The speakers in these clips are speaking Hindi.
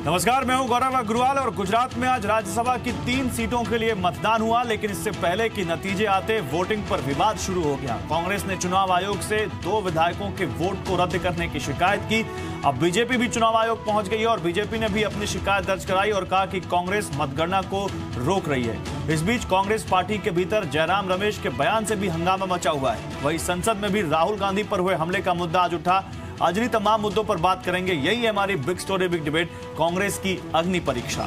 नमस्कार, मैं हूं गौरव अग्रवाल और गुजरात में आज राज्यसभा की 3 सीटों के लिए मतदान हुआ, लेकिन इससे पहले कि नतीजे आते वोटिंग पर विवाद शुरू हो गया। कांग्रेस ने चुनाव आयोग से 2 विधायकों के वोट को रद्द करने की शिकायत की। अब बीजेपी भी चुनाव आयोग पहुंच गई है और बीजेपी ने भी अपनी शिकायत दर्ज कराई और कहा कि कांग्रेस मतगणना को रोक रही है। इस बीच कांग्रेस पार्टी के भीतर जयराम रमेश के बयान से भी हंगामा मचा हुआ है। वहीं संसद में भी राहुल गांधी पर हुए हमले का मुद्दा आज उठा। आज इन्हीं तमाम मुद्दों पर बात करेंगे। यही है हमारी big story big debate, Congress की अग्नि परीक्षा।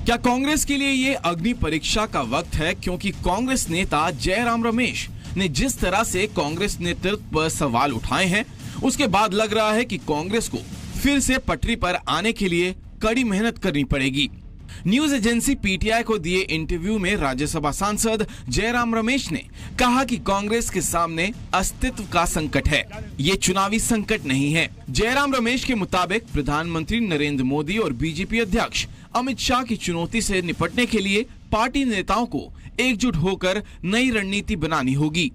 क्या कांग्रेस के लिए ये अग्नि परीक्षा का वक्त है? क्योंकि कांग्रेस नेता जयराम रमेश ने जिस तरह से कांग्रेस नेतृत्व पर सवाल उठाए हैं, उसके बाद लग रहा है कि कांग्रेस को फिर से पटरी पर आने के लिए कड़ी मेहनत करनी पड़ेगी। न्यूज एजेंसी पीटीआई को दिए इंटरव्यू में राज्यसभा सांसद जयराम रमेश ने कहा कि कांग्रेस के सामने अस्तित्व का संकट है, ये चुनावी संकट नहीं है। जयराम रमेश के मुताबिक प्रधानमंत्री नरेंद्र मोदी और बीजेपी अध्यक्ष अमित शाह की चुनौती से निपटने के लिए पार्टी नेताओं को एकजुट होकर नई रणनीति बनानी होगी।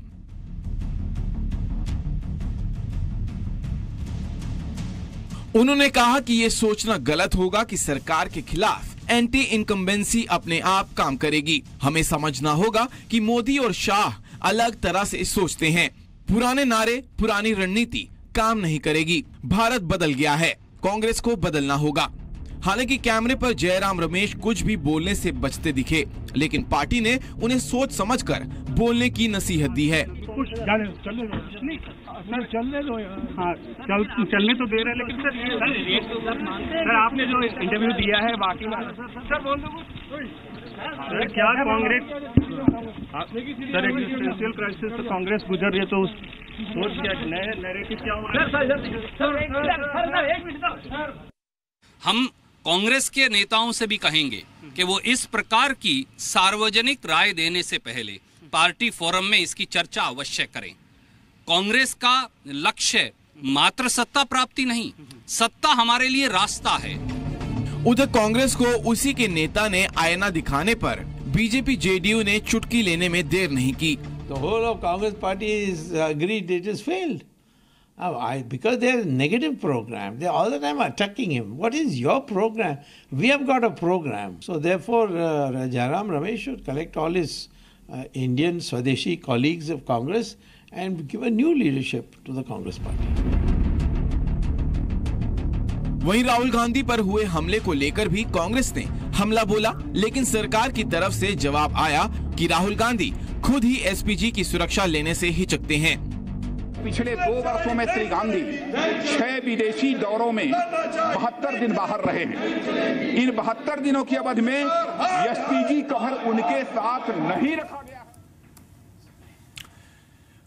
उन्होंने कहा कि ये सोचना गलत होगा कि सरकार के खिलाफ एंटी इनकम्बेंसी अपने आप काम करेगी। हमें समझना होगा कि मोदी और शाह अलग तरह से सोचते हैं। पुराने नारे, पुरानी रणनीति काम नहीं करेगी। भारत बदल गया है, कांग्रेस को बदलना होगा। हालांकि कैमरे पर जयराम रमेश कुछ भी बोलने से बचते दिखे, लेकिन पार्टी ने उन्हें सोच समझकर बोलने की नसीहत दी है। चलने दो यार। हाँ, चलने तो दे रहे हैं, लेकिन सर आपने जो इंटरव्यू दिया है बाकी सर बोल दो सर, क्या कांग्रेस सर एक्जिस्टेंशियल क्राइसिस तो कांग्रेस गुजर रही है, तो सोच क्या नए नैरेटिव क्या हो रहा है? हम कांग्रेस के नेताओं से भी कहेंगे कि वो इस प्रकार की सार्वजनिक राय देने से पहले पार्टी फोरम में इसकी चर्चा अवश्य करें। कांग्रेस का लक्ष्य मात्र सत्ता प्राप्ति नहीं, सत्ता हमारे लिए रास्ता है। उधर कांग्रेस को उसी के नेता ने आईना दिखाने पर बीजेपी जेडीयू ने चुटकी लेने में देर नहीं की। The whole of Congress party is agreed it has failed. Because they have negative program, they all the time are attacking him. What is your program? We have got a program. So therefore, Jairam Ramesh should collect all his Indian Swadeshi colleagues of Congress and give a new leadership to the Congress party. वहीं राहुल गांधी पर हुए हमले को लेकर भी कांग्रेस ने हमला बोला, लेकिन सरकार की तरफ से जवाब आया कि राहुल गांधी खुद ही एसपीजी की सुरक्षा लेने से हिचकते हैं। पिछले 2 वर्षों में श्री गांधी 6 विदेशी दौरों में 72 दिन बाहर रहे हैं। इन 72 दिनों की अवधि में एसपीजी कवर उनके साथ नहीं रखा गया।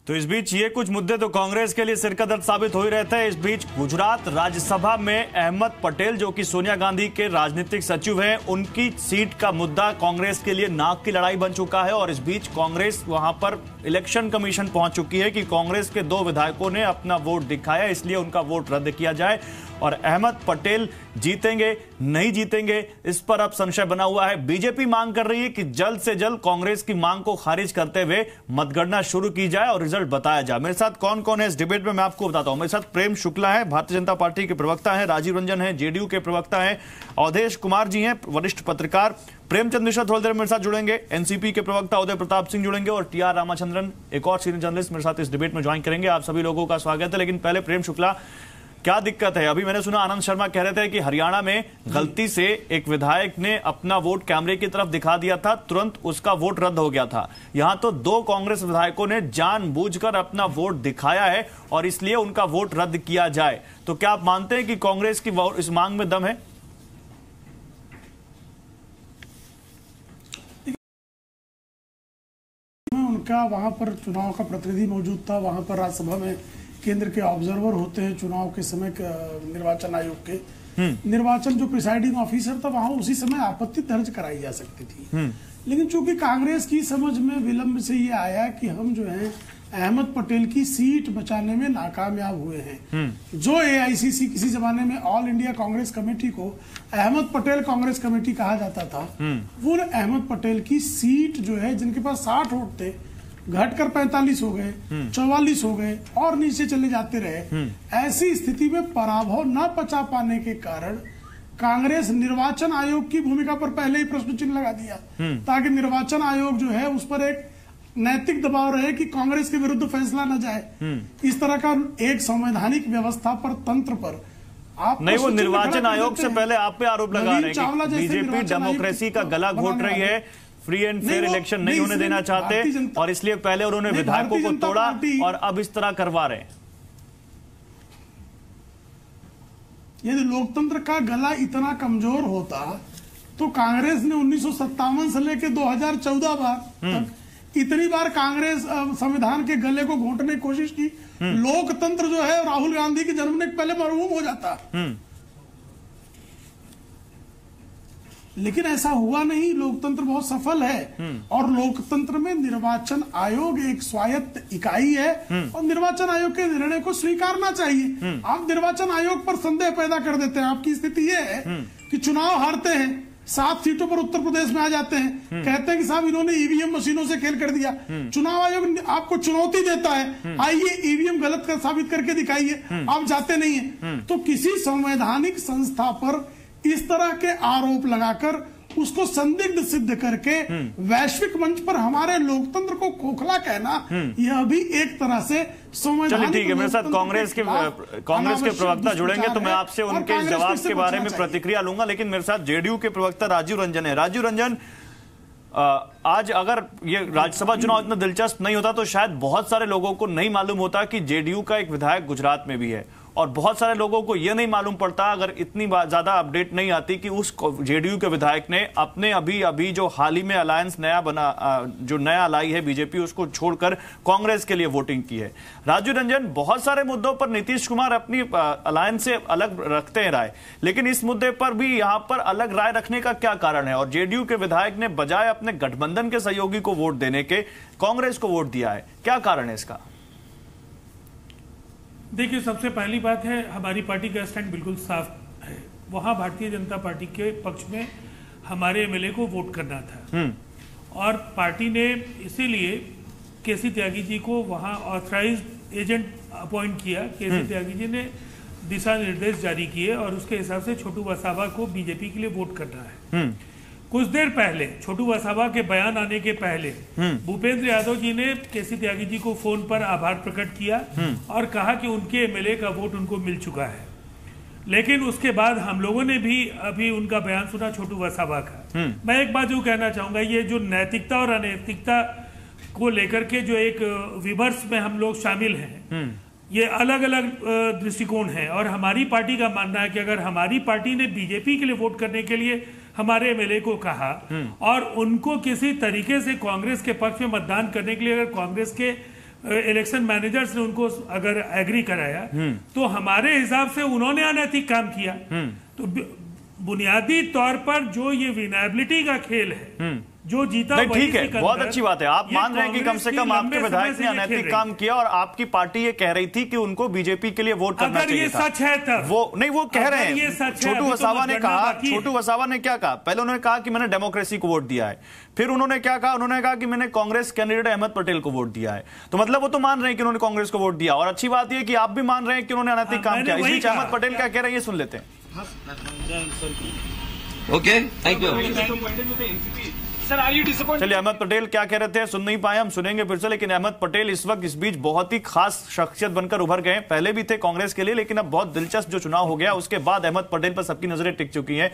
तो इस बीच ये कुछ मुद्दे तो कांग्रेस के लिए सिर का दर्द साबित हो ही रहते हैं। इस बीच गुजरात राज्यसभा में अहमद पटेल, जो कि सोनिया गांधी के राजनीतिक सचिव हैं, उनकी सीट का मुद्दा कांग्रेस के लिए नाक की लड़ाई बन चुका है। और इस बीच कांग्रेस वहां पर इलेक्शन कमीशन पहुंच चुकी है कि कांग्रेस के 2 विधायकों ने अपना वोट दिखाया, इसलिए उनका वोट रद्द किया जाए। और अहमद पटेल जीतेंगे नहीं जीतेंगे, इस पर अब संशय बना हुआ है। बीजेपी मांग कर रही है कि जल्द से जल्द कांग्रेस की मांग को खारिज करते हुए मतगणना शुरू की जाए और रिजल्ट बताया जाए। मेरे साथ कौन कौन है इस डिबेट में मैं आपको बताता हूं। मेरे साथ प्रेम शुक्ला है, भारतीय जनता पार्टी के प्रवक्ता हैं, राजीव रंजन है, जेडीयू के प्रवक्ता हैं, अवधेश कुमार जी हैं, वरिष्ठ पत्रकार, प्रेमचंद मिश्रा थोड़ी देर मेरे साथ जुड़ेंगे, एनसीपी के प्रवक्ता उदय प्रताप सिंह जुड़ेंगे और टीआर रामाचंद्रन, एक और सीनियर जर्नलिस्ट मेरे साथ इस डिबेट में ज्वाइन करेंगे। आप सभी लोगों का स्वागत है। लेकिन पहले प्रेम शुक्ला, क्या दिक्कत है? अभी मैंने सुना आनंद शर्मा कह रहे थे कि हरियाणा में गलती से एक विधायक ने अपना वोट कैमरे की तरफ दिखा दिया था, तुरंत उसका वोट रद्द हो गया था। यहां तो 2 कांग्रेस विधायकों ने जानबूझकर अपना वोट दिखाया है और इसलिए उनका वोट रद्द किया जाए। तो क्या आप मानते हैं कि कांग्रेस की इस मांग में दम है? उनका वहां पर चुनाव का प्रतिनिधि मौजूद था, वहां पर राज्यसभा में केंद्र के ऑब्जर्वर होते हैं चुनाव के समय, निर्वाचन आयोग के निर्वाचन जो प्रिसाइडिंग ऑफिसर था, वहां उसी समय आपत्ति दर्ज कराई जा सकती थी। लेकिन चूंकि कांग्रेस की समझ में विलंब से ये आया कि हम जो है अहमद पटेल की सीट बचाने में नाकामयाब हुए हैं। जो एआईसीसी किसी जमाने में ऑल इंडिया कांग्रेस कमेटी को अहमद पटेल कांग्रेस कमेटी कहा जाता था, वो अहमद पटेल की सीट जो है, जिनके पास 60 वोट थे, घटकर 45 हो गए, 44 हो गए और नीचे चले जाते रहे। ऐसी स्थिति में पराभव न पचा पाने के कारण कांग्रेस निर्वाचन आयोग की भूमिका पर पहले ही प्रश्न चिन्ह लगा दिया, ताकि निर्वाचन आयोग जो है उस पर एक नैतिक दबाव रहे कि कांग्रेस के विरुद्ध फैसला न जाए। इस तरह का एक संवैधानिक व्यवस्था पर, तंत्र पर आप नहीं, वो निर्वाचन आयोग से पहले आप पे आरोप लगा रहे हैं कि बीजेपी डेमोक्रेसी का गला घोट रही है, फ्री एंड फेयर इलेक्शन नहीं होने देना चाहते और इसलिए पहले उन्होंने विधायकों को तोड़ा और अब इस तरह करवा रहे हैं। यदि लोकतंत्र का गला इतना कमजोर होता तो कांग्रेस ने 1957 से लेकर 2014 बार तक इतनी बार कांग्रेस संविधान के गले को घोंटने की कोशिश की। लोकतंत्र जो है राहुल गांधी के जन्मने के पहले मरहूम हो जाता। लेकिन ऐसा हुआ नहीं। लोकतंत्र बहुत सफल है और लोकतंत्र में निर्वाचन आयोग एक स्वायत्त इकाई है और निर्वाचन आयोग के निर्णय को स्वीकारना चाहिए। आप निर्वाचन आयोग पर संदेह पैदा कर देते हैं। आपकी स्थिति यह है कि चुनाव हारते हैं, 7 सीटों पर उत्तर प्रदेश में आ जाते हैं, कहते हैं कि साहब इन्होंने ईवीएम मशीनों से खेल कर दिया। चुनाव आयोग आपको चुनौती देता है, आइए ईवीएम गलत कर साबित करके दिखाइए, आप जाते नहीं है। तो किसी संवैधानिक संस्था पर इस तरह के आरोप लगाकर उसको संदिग्ध सिद्ध करके वैश्विक मंच पर हमारे लोकतंत्र को खोखला कहना, यह भी एक तरह से संवैधानिक। ठीक है, मेरे साथ कांग्रेस के प्रवक्ता जुड़ेंगे तो मैं आपसे उनके जवाब के बारे में प्रतिक्रिया लूंगा, लेकिन मेरे साथ जेडीयू के प्रवक्ता राजीव रंजन है। राजीव रंजन, आज अगर ये राज्यसभा चुनाव इतना दिलचस्प नहीं होता तो शायद बहुत सारे लोगों को नहीं मालूम होता कि जेडीयू का एक विधायक गुजरात में भी है, और बहुत सारे लोगों को यह नहीं मालूम पड़ता अगर इतनी ज्यादा अपडेट नहीं आती कि उस जेडीयू के विधायक ने अपने अभी जो हाल ही में अलायंस जो नया लाई है बीजेपी, उसको छोड़कर कांग्रेस के लिए वोटिंग की है। राजीव रंजन, बहुत सारे मुद्दों पर नीतीश कुमार अपनी अलायंस से अलग रखते हैं राय, लेकिन इस मुद्दे पर भी यहां पर अलग राय रखने का क्या कारण है? और जेडीयू के विधायक ने बजाय अपने गठबंधन के सहयोगी को वोट देने के कांग्रेस को वोट दिया है, क्या कारण है इसका? देखिए, सबसे पहली बात है, हमारी पार्टी का स्टैंड बिल्कुल साफ है। वहां भारतीय जनता पार्टी के पक्ष में हमारे एमएलए को वोट करना था और पार्टी ने इसीलिए केसी त्यागी जी को वहां ऑथराइज्ड एजेंट अपॉइंट किया। केसी त्यागी जी ने दिशा निर्देश जारी किए और उसके हिसाब से छोटू वसावा को बीजेपी के लिए वोट करना है। कुछ देर पहले, छोटू वसावा के बयान आने के पहले, भूपेंद्र यादव जी ने केसी त्यागी जी को फोन पर आभार प्रकट किया और कहा कि उनके एमएलए का वोट उनको मिल चुका है। लेकिन उसके बाद हम लोगों ने भी अभी उनका बयान सुना छोटू वसावा का। मैं एक बात जो कहना चाहूंगा, ये जो नैतिकता और अनैतिकता को लेकर के जो एक विमर्श में हम लोग शामिल हैं, ये अलग अलग दृष्टिकोण है। और हमारी पार्टी का मानना है कि अगर हमारी पार्टी ने बीजेपी के लिए वोट करने के लिए हमारे एमएलए को कहा और उनको किसी तरीके से कांग्रेस के पक्ष में मतदान करने के लिए अगर कांग्रेस के इलेक्शन मैनेजर्स ने उनको अगर एग्री कराया, तो हमारे हिसाब से उन्होंने अनैतिक काम किया। तो बुनियादी तौर पर जो ये विनेबिलिटी का खेल है, जो जीता वही ठीक है, बहुत अच्छी बात है। आप मान रहे हैं कि कम से कम आपके विधायक ने अनैतिक काम किया और आपकी पार्टी ये कह रही थी कि उनको बीजेपी के लिए वोट करना चाहिए था। अगर ये सच है तब वो नहीं, वो कह रहे हैं। छोटू वसावा ने कहा, छोटू वसावा ने क्या कहा? पहले उन्होंने कहा कि मैंने डेमोक्रेसी को वोट दिया है, फिर उन्होंने क्या कहा? उन्होंने कहा कि मैंने कांग्रेस कैंडिडेट अहमद पटेल को वोट दिया है। तो मतलब वो तो मान रहे हैं कि उन्होंने कांग्रेस को वोट दिया, और अच्छी बात यह कि आप भी मान रहे हैं कि उन्होंने अनैतिक काम किया। इस बीच अहमद पटेल क्या कह रहे हैं, ये सुन लेते हैं। Okay, thank you. चलिए, अहमद पटेल क्या कह रहे थे सुन नहीं पाए, हम सुनेंगे फिर से। लेकिन अहमद पटेल इस वक्त इस बीच बहुत ही खास शख्सियत बनकर उभर गए। पहले भी थे कांग्रेस के लिए, लेकिन अब बहुत दिलचस्प जो चुनाव हो गया उसके बाद अहमद पटेल पर सबकी नजरें टिक चुकी हैं।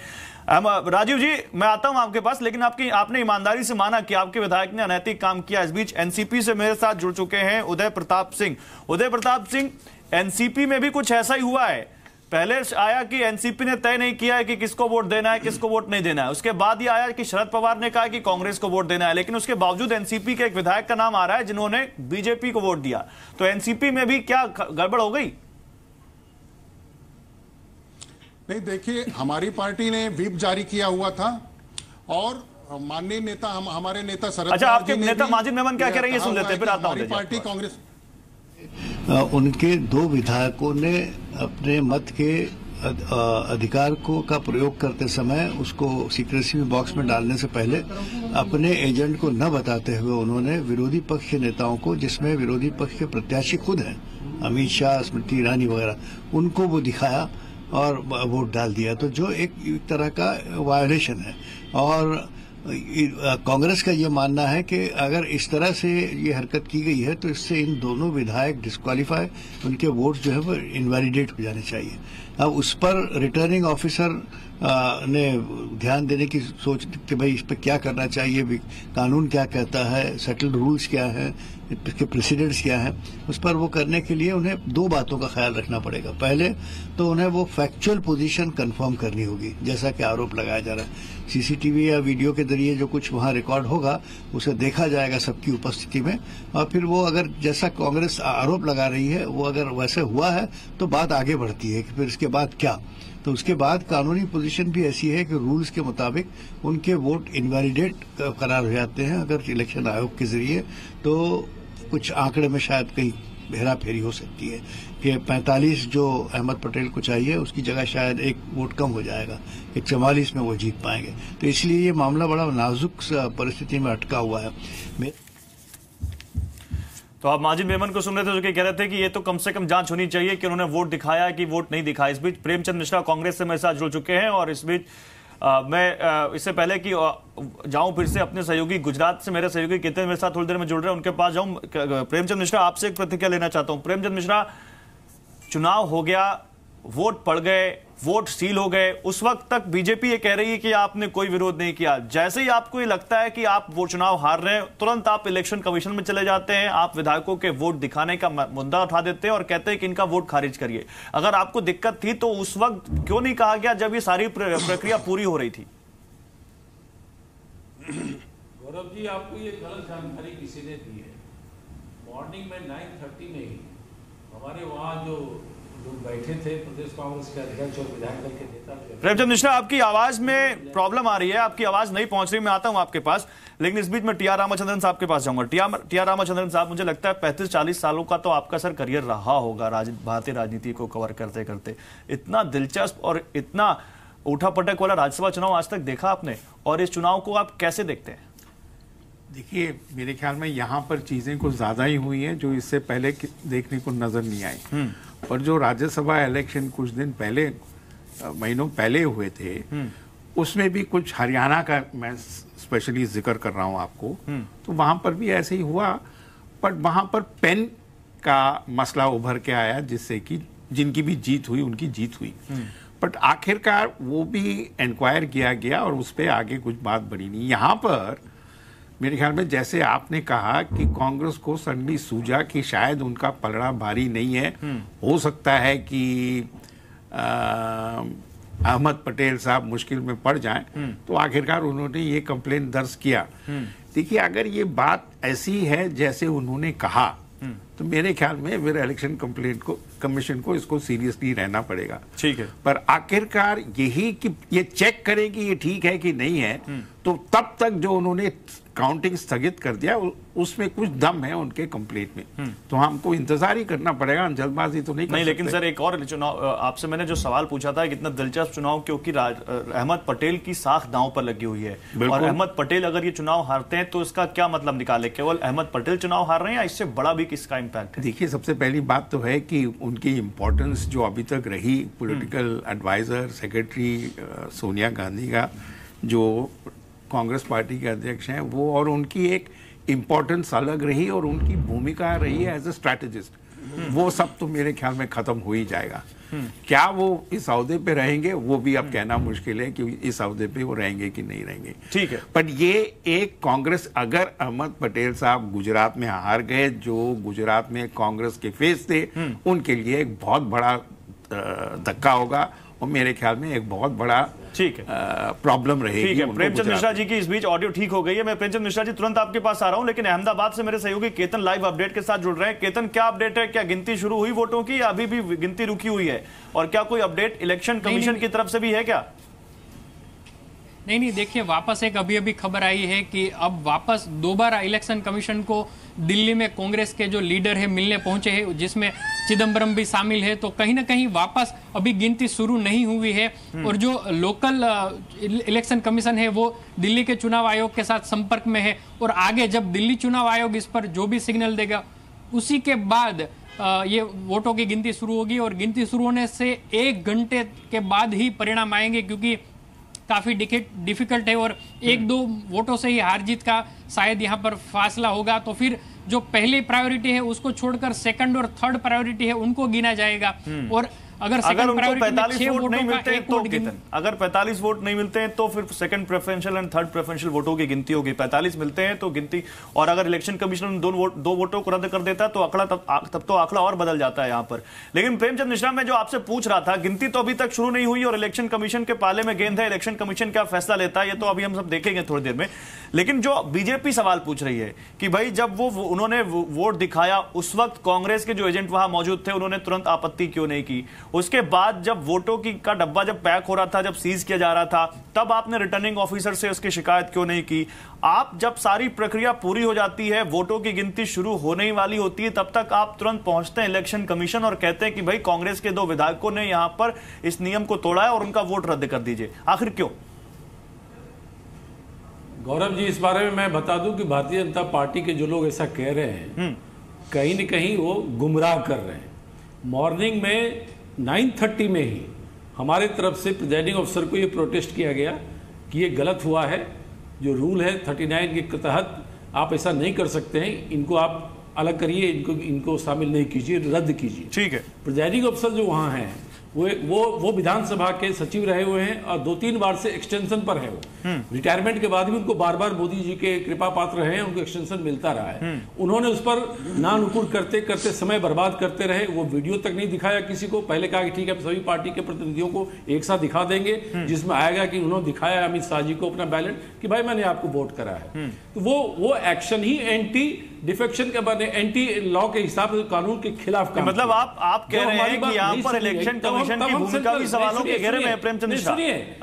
राजीव जी, मैं आता हूं आपके पास, लेकिन आपने ईमानदारी से माना कि आपके विधायक ने अनैतिक काम किया। इस बीच एनसीपी से मेरे साथ जुड़ चुके हैं उदय प्रताप सिंह। उदय प्रताप सिंह, एनसीपी में भी कुछ ऐसा ही हुआ है। पहले आया कि एनसीपी ने तय नहीं किया है कि किसको वोट देना है, किसको वोट नहीं देना है। उसके बाद ये आया कि शरद पवार ने कहा कि कांग्रेस को वोट देना है, लेकिन उसके बावजूद एनसीपी के एक विधायक का नाम आ रहा है जिन्होंने बीजेपी को वोट दिया। तो एनसीपी में भी क्या गड़बड़ हो गई? नहीं, देखिए, हमारी पार्टी ने व्हिप जारी किया हुआ था और माननीय नेता हमारे नेता शरद अच्छा, आपके नेता माजिद मेमन क्या कह रहे हैं, सुन लेते हैं, फिर आता हूं। पार्टी कांग्रेस उनके 2 विधायकों ने अपने मत के अधिकार का प्रयोग करते समय उसको सीक्रेसी बॉक्स में डालने से पहले अपने एजेंट को न बताते हुए उन्होंने विरोधी पक्ष के नेताओं को, जिसमें विरोधी पक्ष के प्रत्याशी खुद हैं, अमित शाह, स्मृति ईरानी वगैरह, उनको वो दिखाया और वोट डाल दिया। तो जो एक तरह का वायोलेशन है। और कांग्रेस का ये मानना है कि अगर इस तरह से ये हरकत की गई है तो इससे इन दोनों विधायक डिस्क्वालीफाई, उनके वोट जो है वो इनवैलिडेट हो जाने चाहिए। अब उस पर रिटर्निंग ऑफिसर ने ध्यान देने की सोच कि भाई इस पर क्या करना चाहिए, कानून क्या कहता है, सेटल्ड रूल्स क्या है, इसके प्रेसिडेंट्स क्या है, उस पर वो करने के लिए उन्हें दो बातों का ख्याल रखना पड़ेगा। पहले तो उन्हें वो फैक्चुअल पोजीशन कंफर्म करनी होगी, जैसा कि आरोप लगाया जा रहा है। सीसीटीवी या वीडियो के जरिए जो कुछ वहां रिकॉर्ड होगा उसे देखा जाएगा सबकी उपस्थिति में, और फिर वो अगर जैसा कांग्रेस आरोप लगा रही है वो अगर वैसे हुआ है तो बात आगे बढ़ती है कि फिर इसके बाद क्या। तो उसके बाद कानूनी पोजीशन भी ऐसी है कि रूल्स के मुताबिक उनके वोट इनवैलिडेट करार हो जाते हैं अगर इलेक्शन आयोग के जरिए। तो कुछ आंकड़े में शायद कहीं हेरा फेरी हो सकती है कि 45 जो अहमद पटेल को चाहिए उसकी जगह शायद एक वोट कम हो जाएगा कि 44 में वो जीत पाएंगे। तो इसलिए ये मामला बड़ा नाजुक परिस्थिति में अटका हुआ है। तो आप माजिद मेमन को सुन रहे थे जो कि कह रहे थे कि ये तो कम से कम जांच होनी चाहिए कि उन्होंने वोट दिखाया कि वोट नहीं दिखाया। इस बीच प्रेमचंद मिश्रा कांग्रेस से मेरे साथ जुड़ चुके हैं और इस बीच मैं इससे पहले कि जाऊं फिर से अपने सहयोगी गुजरात से मेरे सहयोगी केतन मेरे साथ थोड़ी देर में जुड़ रहे हैं, उनके पास जाऊं। प्रेमचंद मिश्रा, आपसे एक प्रतिक्रिया लेना चाहता हूं। प्रेमचंद मिश्रा, चुनाव हो गया, वोट पड़ गए, वोट सील हो गए, उस वक्त तक बीजेपी ये कह रही है कि आपने कोई विरोध नहीं किया। जैसे ही आपको ये लगता है कि आप वो चुनाव हार रहे हैं, तुरंत आप इलेक्शन कमीशन में चले जाते हैं, आप विधायकों के वोट दिखाने का मुद्दा उठा देते हैं और कहते हैं कि इनका वोट खारिज करिए। अगर आपको दिक्कत थी तो उस वक्त क्यों नहीं कहा गया जब ये सारी प्रक्रिया पूरी हो रही थी? गौरव जी, आपको ये गलत जानकारी किसी ने दी है। मॉर्निंग में 9:30 में ही हमारे वहाँ जो बैठे थे प्रदेश कांग्रेस के अध्यक्ष और विधायक दल के नेता। प्रेमचंद मिश्रा, आपकी आवाज में प्रॉब्लम आ रही है, आपकी आवाज नहीं पहुंच रही। मैं आता हूं आपके पास, लेकिन इस बीच में टी आर रामाचंद्रन साहब के पास जाऊंगा। टी आर रामाचंद्रन साहब, मुझे लगता है 35-40 सालों का तो आपका सर करियर रहा होगा भारतीय राजनीति को कवर करते करते। इतना दिलचस्प और इतना उठापटक वाला राज्यसभा चुनाव आज तक देखा आपने, और इस चुनाव को आप कैसे देखते हैं? देखिए, मेरे ख्याल में यहाँ पर चीजें कुछ ज्यादा ही हुई हैं जो इससे पहले देखने को नजर नहीं आई। और जो राज्यसभा इलेक्शन कुछ दिन पहले, महीनों पहले हुए थे, उसमें भी कुछ हरियाणा का मैं स्पेशली जिक्र कर रहा हूं आपको, तो वहां पर भी ऐसे ही हुआ। बट वहां पर पेन का मसला उभर के आया जिससे कि जिनकी भी जीत हुई उनकी जीत हुई। बट आखिरकार वो भी इंक्वायर किया गया और उस पर आगे कुछ बात बढ़ी नहीं। यहाँ पर मेरे ख्याल में जैसे आपने कहा कि कांग्रेस को सडनली सूझा कि शायद उनका पलड़ा भारी नहीं है, हो सकता है कि अहमद पटेल साहब मुश्किल में पड़ जाएं, तो आखिरकार उन्होंने ये कंप्लेंट दर्ज किया। देखिए, अगर ये बात ऐसी है जैसे उन्होंने कहा तो मेरे ख्याल में फिर इलेक्शन कमीशन को इसको सीरियसली रहना पड़ेगा। ठीक है, पर आखिरकार यही कि ये चेक करें कि ये ठीक है कि नहीं है, तो तब तक जो उन्होंने काउंटिंग स्थगित कर दिया उसमें कुछ दम है उनके कंप्लेंट में। तो हमको इंतजार ही करना पड़ेगा, जल्दबाजी तो नहीं कर सकते। लेकिन सर, एक और चुनाव आपसे मैंने जो सवाल पूछा था, कितना दिलचस्प चुनाव, क्योंकि अहमद पटेल की साख दांव पर लगी हुई है। और अहमद पटेल अगर ये चुनाव हारते हैं तो इसका क्या मतलब निकाले? केवल अहमद पटेल चुनाव हार रहे हैं या इससे बड़ा भी किसका इम्पैक्ट है? देखिए, सबसे पहली बात तो है कि उनकी इंपॉर्टेंस जो अभी तक रही, political adviser, secretary Sonia Gandhi का, जो कांग्रेस पार्टी के अध्यक्ष हैं, वो और उनकी एक इम्पोर्टेंस अलग रही और उनकी भूमिका रही है एज ए स्ट्रैटेजिस्ट। वो सब तो मेरे ख्याल में खत्म हो ही जाएगा। क्या वो इस अहदे पे रहेंगे वो भी अब कहना मुश्किल है कि इस अहदे पे वो रहेंगे कि नहीं रहेंगे। ठीक है, बट ये एक कांग्रेस, अगर अहमद पटेल साहब गुजरात में हार गए, जो गुजरात में कांग्रेस के फेस थे, उनके लिए एक बहुत बड़ा धक्का होगा और मेरे ख्याल में एक बहुत बड़ा प्रॉब्लम रहेगी। ठीक है, प्रेमचंद मिश्रा जी की इस बीच ऑडियो ठीक हो गई है। मैं प्रेमचंद मिश्रा जी तुरंत आपके पास आ रहा हूं, लेकिन अहमदाबाद से मेरे सहयोगी केतन लाइव अपडेट के साथ जुड़ रहे हैं। केतन, क्या अपडेट है? क्या गिनती शुरू हुई वोटों की या अभी भी गिनती रुकी हुई है? और क्या कोई अपडेट इलेक्शन कमीशन की तरफ से भी है क्या? नहीं, देखिए वापस एक अभी खबर आई है कि अब वापस दोबारा इलेक्शन कमीशन को दिल्ली में कांग्रेस के जो लीडर है मिलने पहुंचे हैं, जिसमें चिदम्बरम भी शामिल है। तो कहीं ना कहीं वापस अभी गिनती शुरू नहीं हुई है और जो लोकल इलेक्शन कमीशन है वो दिल्ली के चुनाव आयोग के साथ संपर्क में है और आगे जब दिल्ली चुनाव आयोग इस पर जो भी सिग्नल देगा उसी के बाद ये वोटों की गिनती शुरू होगी और गिनती शुरू होने से 1 घंटे के बाद ही परिणाम आएंगे, क्योंकि काफी डिफिकल्ट है और 1-2 वोटों से ही हार जीत का शायद यहाँ पर फासला होगा। तो फिर जो पहली प्रायोरिटी है उसको छोड़कर सेकंड और थर्ड प्रायोरिटी है उनको गिना जाएगा। और अगर उनको 45 वोट नहीं मिलते हैं तो कितने, अगर 45 वोट नहीं मिलते हैं तो फिर second preferential and third preferential वोटों की गिनती होगी। 45 मिलते हैं तो गिनती, और अगर इलेक्शन कमीशन 2 वोटों को रद्द कर देता है तो आंकड़ा तब तो आंकड़ा और बदल जाता है यहाँ पर। लेकिन प्रेमचंद मिश्रा, मैं जो आपसे पूछ रहा था, गिनती तो अभी तक शुरू नहीं हुई और इलेक्शन कमीशन के पाले में गेंद है। इलेक्शन कमीशन क्या फैसला लेता है ये तो अभी हम सब देखेंगे थोड़ी देर में। लेकिन जो बीजेपी सवाल पूछ रही है कि भाई जब उन्होंने वोट दिखाया उस वक्त कांग्रेस के जो एजेंट वहां मौजूद थे उन्होंने तुरंत आपत्ति क्यों नहीं की? उसके बाद जब वोटों का डब्बा जब पैक हो रहा था, जब सीज किया जा रहा था, तब आपने रिटर्निंग ऑफिसर से उसकी शिकायत क्यों नहीं की? आप जब सारी प्रक्रिया पूरी हो जाती है, वोटों की गिनती शुरू होने वाली होती है, तब तक आप तुरंत पहुंचते हैं इलेक्शन कमीशन और कहते हैं कि भाई कांग्रेस के 2 विधायकों ने यहां पर इस नियम को तोड़ा है और उनका वोट रद्द कर दीजिए। आखिर क्यों? गौरव जी, इस बारे में मैं बता दूं कि भारतीय जनता पार्टी के जो लोग ऐसा कह रहे हैं कहीं न कहीं वो गुमराह कर रहे हैं। मॉर्निंग में 9:30 में ही हमारे तरफ से प्रिजाइडिंग अफसर को ये प्रोटेस्ट किया गया कि ये गलत हुआ है, जो रूल है 39 के तहत आप ऐसा नहीं कर सकते हैं, इनको आप अलग करिए, इनको शामिल नहीं कीजिए, रद्द कीजिए। ठीक है। प्रिजाइडिंग अफसर जो वहाँ हैं वो विधानसभा के सचिव रहे हुए हैं और 2-3 बार से एक्सटेंशन पर है। वो रिटायरमेंट के बाद भी उनको बार-बार मोदी जी के कृपा पात्र रहे हैं, उनको एक्सटेंशन मिलता रहा है। उन्होंने उस पर नानुकुर करते करते समय बर्बाद करते रहे। वो वीडियो तक नहीं दिखाया किसी को, पहले कहा कि ठीक है सभी पार्टी के प्रतिनिधियों को एक साथ दिखा देंगे, जिसमें आएगा कि उन्होंने दिखाया अमित शाह जी को अपना बैलेट कि भाई मैंने आपको वोट करा है। तो वो एक्शन ही एंटी डिफेक्शन के बने, एंटी लॉ के हिसाब से कानून के खिलाफ काम। मतलब आप कह रहे हैं कि यहाँ पर इलेक्शन कमीशन की भूमिका भी सवालों के घेरे में है प्रेमचंद मिश्रा,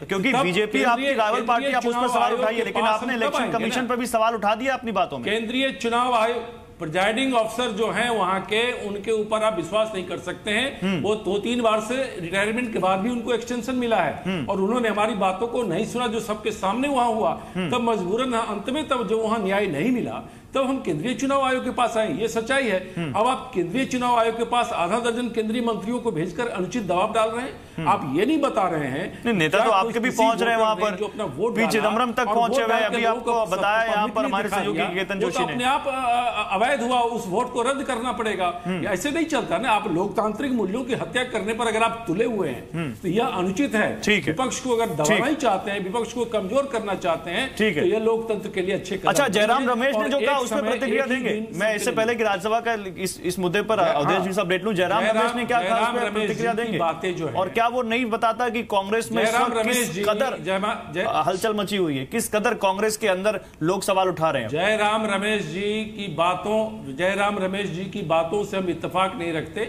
क्योंकि बीजेपी आपकी राइवल पार्टी, आप उस पर सवाल उठाइए, लेकिन आपने इलेक्शन कमीशन पर भी सवाल उठा दिया अपनी बातों में। केंद्रीय चुनाव आयोग प्रिजाइडिंग अफसर जो हैं वहां के, उनके ऊपर आप विश्वास नहीं कर सकते हैं। वो 2-3 बार से रिटायरमेंट के बाद भी उनको एक्सटेंशन मिला है और उन्होंने हमारी बातों को नहीं सुना जो सबके सामने वहां हुआ। तब मजबूरन अंत में तब जो वहां न्याय नहीं मिला तब हम केंद्रीय चुनाव आयोग के पास आए। ये सच्चाई है। अब आप केंद्रीय चुनाव आयोग के पास आधा दर्जन केंद्रीय मंत्रियों को भेजकर अनुचित दबाव डाल रहे हैं। आप ये नहीं बता रहे हैं, नेता तो आपके भी पहुंच रहे हैं वहां पर, जो अपना वोट पी चिदम्बरम तक पहुंचे हुए। अभी आपको बताया यहाँ पर हमारे सहयोगी केतन जोशी ने, अपने आप अवैध हुआ, उस वोट को रद्द करना पड़ेगा। ऐसे नहीं चलता ना। आप लोकतांत्रिक मूल्यों की हत्या करने पर अगर आप तुले हुए हैं तो यह अनुचित है। विपक्ष को अगर दबाना ही चाहते हैं, विपक्ष को कमजोर करना चाहते हैं, तो यह लोकतंत्र के लिए अच्छे। अच्छा, जयराम रमेश ने जो कहा उसमें प्रतिक्रिया देंगे। मैं इससे पहले कि राज्यसभा का इस मुद्दे पर अवधेश जी से अपडेट लूं, जयराम रमेश ने क्या कहा उसमें प्रतिक्रिया देंगे? बातें जो है, और क्या वो नहीं बताता कि कांग्रेस में किस कदर हलचल मची हुई है, किस कदर कांग्रेस के अंदर लोग सवाल उठा रहे हैं? जयराम रमेश जी की बातों से हम इत्तेफाक नहीं रखते।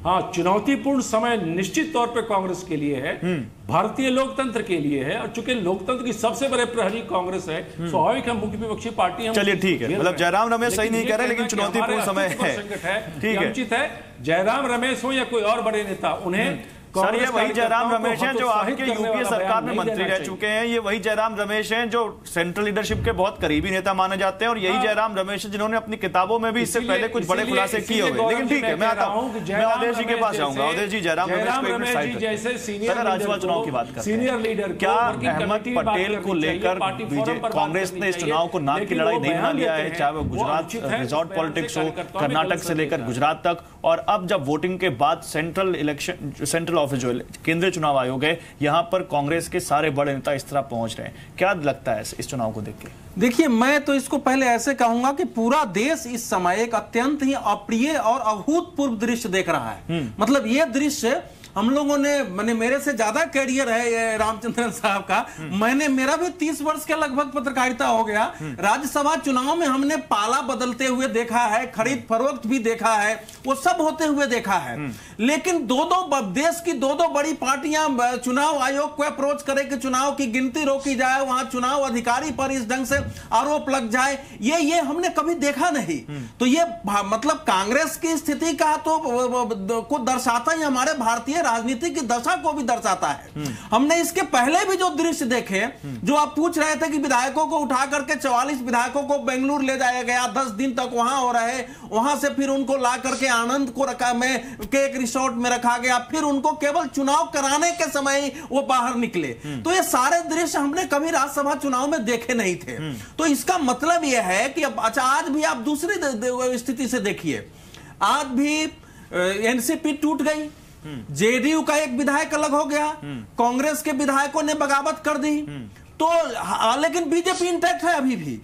हाँ, चुनौतीपूर्ण समय निश्चित तौर पर कांग्रेस के लिए है, भारतीय लोकतंत्र के लिए है, और चूंकि लोकतंत्र की सबसे बड़े प्रहरी कांग्रेस है, स्वाभाविक हम मुख्य विपक्षी पार्टी हम। चलिए ठीक है, मतलब जयराम रमेश सही नहीं कह रहे, लेकिन चुनौतीपूर्ण समय है। ठीक है, उचित है। जयराम रमेश हो या कोई और बड़े नेता, उन्हें सर ये वही जयराम रमेश हैं जो आपके यूपीए सरकार में मंत्री रह चुके हैं। ये वही जयराम रमेश हैं जो सेंट्रल लीडरशिप के बहुत करीबी नेता माने जाते हैं, और यही जयराम रमेश हैं जिन्होंने अपनी किताबों में भी इससे पहले कुछ बड़े खुलासे किए हुए। लेकिन ठीक है, मैं आता हूं, मैं अवधेश जी के पास जाऊंगा। अवधेश जी, जयराम रमेश को जैसे राज्यसभा चुनाव की बात करते हैं, क्या अहमद पटेल को लेकर कांग्रेस ने इस चुनाव को नाक की लड़ाई नहीं बना लिया है, चाहे वो गुजरात रिजॉर्ट पॉलिटिक्स हो, कर्नाटक से लेकर गुजरात तक, और अब जब वोटिंग के बाद सेंट्रल ऑफिस जो केंद्रीय चुनाव आयोग है, यहां पर कांग्रेस के सारे बड़े नेता इस तरह पहुंच रहे हैं? क्या लगता है इस चुनाव को देख के? देखिए, मैं तो इसको पहले ऐसे कहूंगा कि पूरा देश इस समय एक अत्यंत ही अप्रिय और अभूतपूर्व दृश्य देख रहा है। मतलब यह दृश्य हम लोगों ने मैंने मेरे से ज्यादा कैरियर है ये रामचंद्रन साहब का। मैंने मेरा भी 30 वर्ष के लगभग पत्रकारिता हो गया। राज्यसभा चुनाव में हमने पाला बदलते हुए देखा है, खरीद फरोख्त भी देखा है, वो सब होते हुए देखा है। लेकिन देश की दो बड़ी पार्टियां चुनाव आयोग को अप्रोच करे कि चुनाव की गिनती रोकी जाए, वहां चुनाव अधिकारी पर इस ढंग से आरोप लग जाए, ये हमने कभी देखा नहीं। तो ये मतलब कांग्रेस की स्थिति का तो को दर्शाता ही हमारे भारतीय राजनीति की दशा को भी दर्शाता है। हमने इसके पहले भी जो दृश्य देखे, जो आप पूछ रहे थे कि विधायकों को उठा करके 44 विधायकों को बेंगलुरु ले जाया गया, 10 दिन तक वहां हो रहे, वहां से फिर उनको ला करके आनंद को रखा में के एक रिसोर्ट में रखा गया, फिर उनको केवल चुनाव कराने के समय ही वो बाहर निकले। तो ये सारे दृश्य हमने कभी राज्यसभा चुनाव में देखे नहीं थे। तो इसका मतलब यह है कि अब अच्छा आज भी आप दूसरी स्थिति से देखिए, आज भी एनसीपी टूट गई, जेडीयू का एक विधायक अलग हो गया, कांग्रेस के विधायकों ने बगावत कर दी, तो लेकिन बीजेपी इंटैक्ट है अभी भी।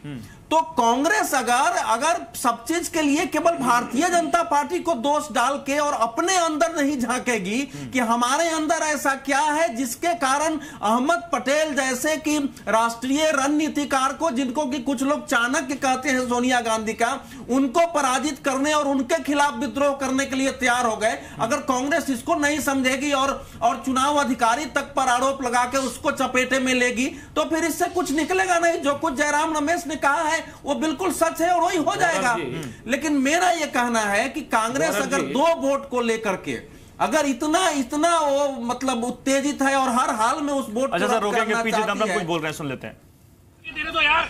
तो कांग्रेस अगर सब चीज के लिए केवल भारतीय जनता पार्टी को दोष डाल के और अपने अंदर नहीं झांकेगी कि हमारे अंदर ऐसा क्या है जिसके कारण अहमद पटेल जैसे कि राष्ट्रीय रणनीतिकार को, जिनको कि कुछ लोग चाणक्य कहते हैं सोनिया गांधी का, उनको पराजित करने और उनके खिलाफ विद्रोह करने के लिए तैयार हो गए। अगर कांग्रेस इसको नहीं समझेगी और चुनाव अधिकारी तक पर आरोप लगा के उसको चपेटे में लेगी, तो फिर इससे कुछ निकलेगा नहीं। जो कुछ जयराम रमेश ने कहा है वो बिल्कुल सच है और वही हो जाएगा। लेकिन मेरा यह कहना है कि कांग्रेस अगर 2 वोट को लेकर के अगर इतना वो मतलब उत्तेजित है और हर हाल में उस वोट अच्छा सर रोकेंगे, पीछे दमदम कुछ बोल रहे हैं, सुन लेते हैं। तो यार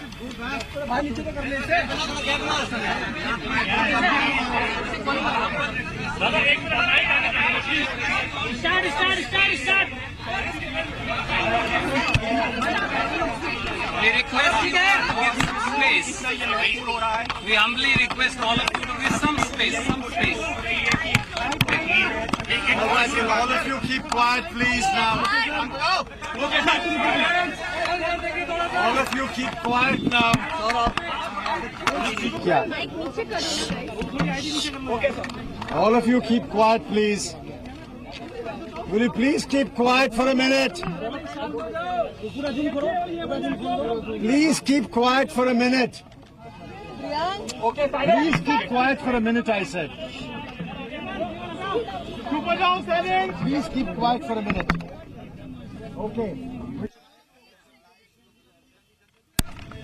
We request you to give space. We humbly request all of you to give some space, All of you keep quiet, please now. All of you keep quiet now. All of you keep quiet, please. Will you please keep quiet for a minute? Please keep quiet for a minute. Please keep quiet for a minute, I said. Please keep quiet for a minute. Okay.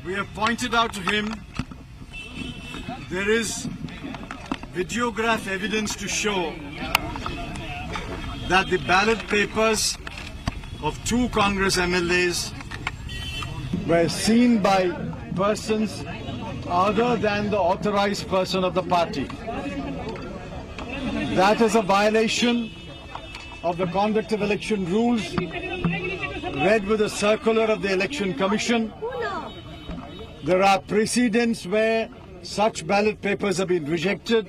We have pointed out to him there is videograph evidence to show that the ballot papers of 2 Congress MLAs were seen by persons other than the authorized person of the party. That is a violation of the conduct of election rules read with a circular of the Election Commission. There are precedents where such ballot papers have been rejected.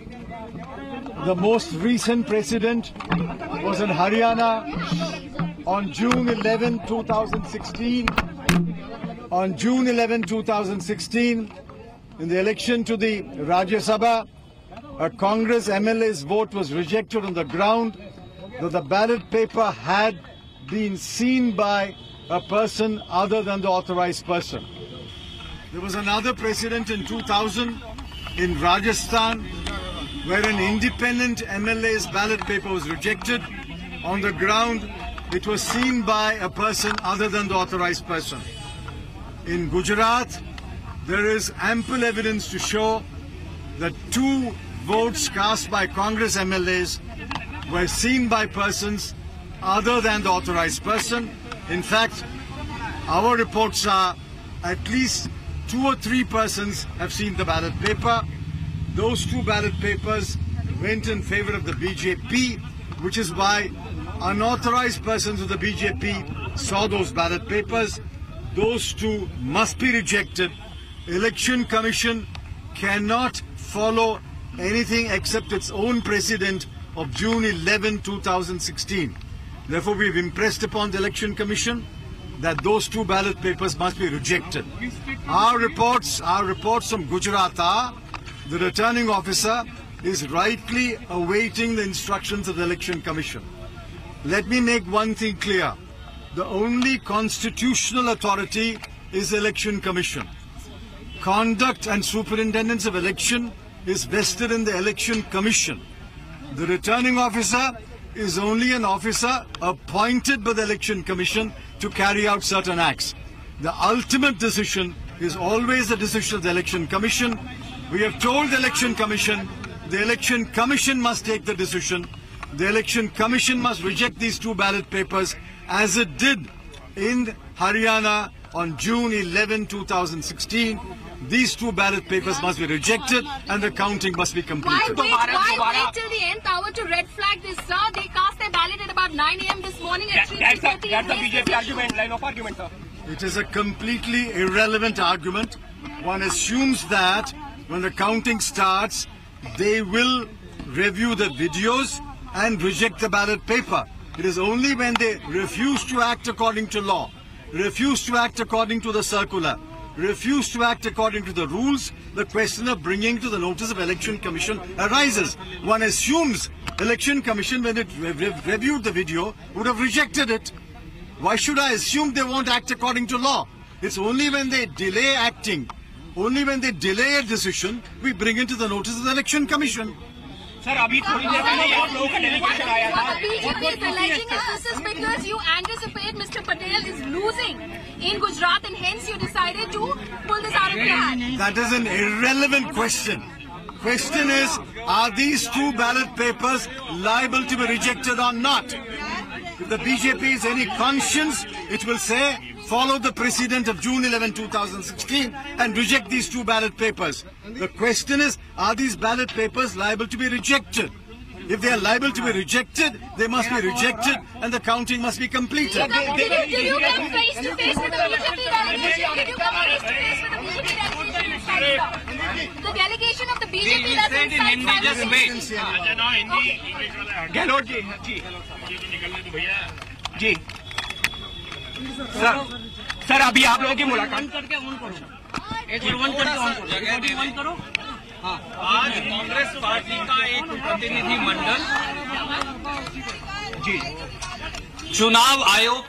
The most recent precedent was in Haryana on June 11, 2016. On June 11, 2016, in the election to the Rajya Sabha, a Congress MLA's vote was rejected on the ground that the ballot paper had been seen by a person other than the authorized person. There was another precedent in 2000 in Rajasthan where an independent MLA's ballot paper was rejected on the ground it was seen by a person other than the authorized person. In Gujarat, there is ample evidence to show that 2 votes cast by Congress MLAs were seen by persons other than the authorized person. In fact, our reports are at least 2 or 3 persons have seen the ballot paper. Those 2 ballot papers went in favor of the BJP, which is why unauthorized persons of the BJP saw those ballot papers. Those 2 must be rejected. Election Commission cannot follow anything except its own precedent of June 11, 2016. Therefore, we've impressed upon the Election Commission that those 2 ballot papers must be rejected. Our reports from Gujarat are the returning officer is rightly awaiting the instructions of the Election Commission. let me make one thing clear. The only constitutional authority is the Election Commission. Conduct and superintendence of election is vested in the Election Commission. The returning officer is only an officer appointed by the Election Commission to carry out certain acts. The ultimate decision is always the decision of the Election Commission. We have told the Election Commission, the Election Commission must take the decision. The Election Commission must reject these two ballot papers as it did in Haryana on June 11, 2016. These two ballot papers must be rejected and the counting must be completed. Why wait till the nth hour to red flag this, sir? They cast their ballot at about 9 a.m. this morning at 3:30. That's the BJP argument, line of argument, sir. It is a completely irrelevant argument. One assumes that when the counting starts, they will review the videos and reject the ballot paper. It is only when they refuse to act according to law, refuse to act according to the circular, refuse to act according to the rules, the question of bringing to the notice of Election Commission arises. One assumes Election Commission, when it reviewed the video, would have rejected it. Why should I assume they won't act according to law? It's only when they delay acting, only when they delay a decision, we bring it to the notice of the Election Commission. Sir अभी थोड़ी देर पहले आप लोगों का डेलीगेशन आया था. BJP is alleging this is because you anticipate Mr. Patel is losing in Gujarat and hence you decided to pull this out of your hat. That is an irrelevant question. Question is, are these two ballot papers liable to be rejected or not? If the BJP is any conscience, it will say, follow the precedent of June 11, 2016 and reject these two ballot papers. The question is, are these ballot papers liable to be rejected? If they are liable to be rejected, they must be rejected and the counting must be completed. Did you come face to face with the BJP delegation? Did you come face to face with the BJP delegation? The delegation of the BJP that's inside Gehlot ji ji sir अभी आप लोगों की मुलाकात करके ऑन करो आज कांग्रेस पार्टी का एक प्रतिनिधि मंडल जी चुनाव आयोग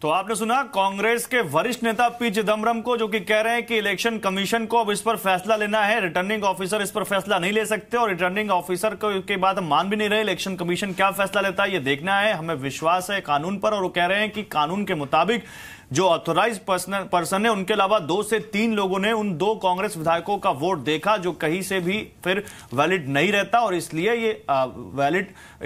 तो आपने सुना कांग्रेस के वरिष्ठ नेता पी चिदम्बरम को, जो कि कह रहे हैं कि इलेक्शन कमीशन को अब इस पर फैसला लेना है, रिटर्निंग ऑफिसर इस पर फैसला नहीं ले सकते और रिटर्निंग ऑफिसर के बाद हम मान भी नहीं रहे इलेक्शन कमीशन क्या फैसला लेता है, ये देखना है, हमें विश्वास है कानून पर। और वो कह रहे हैं कि कानून के मुताबिक जो ऑथोराइज पर्सन है उनके अलावा 2 से 3 लोगों ने उन 2 कांग्रेस विधायकों का वोट देखा जो कहीं से भी फिर वैलिड नहीं रहता और इसलिए ये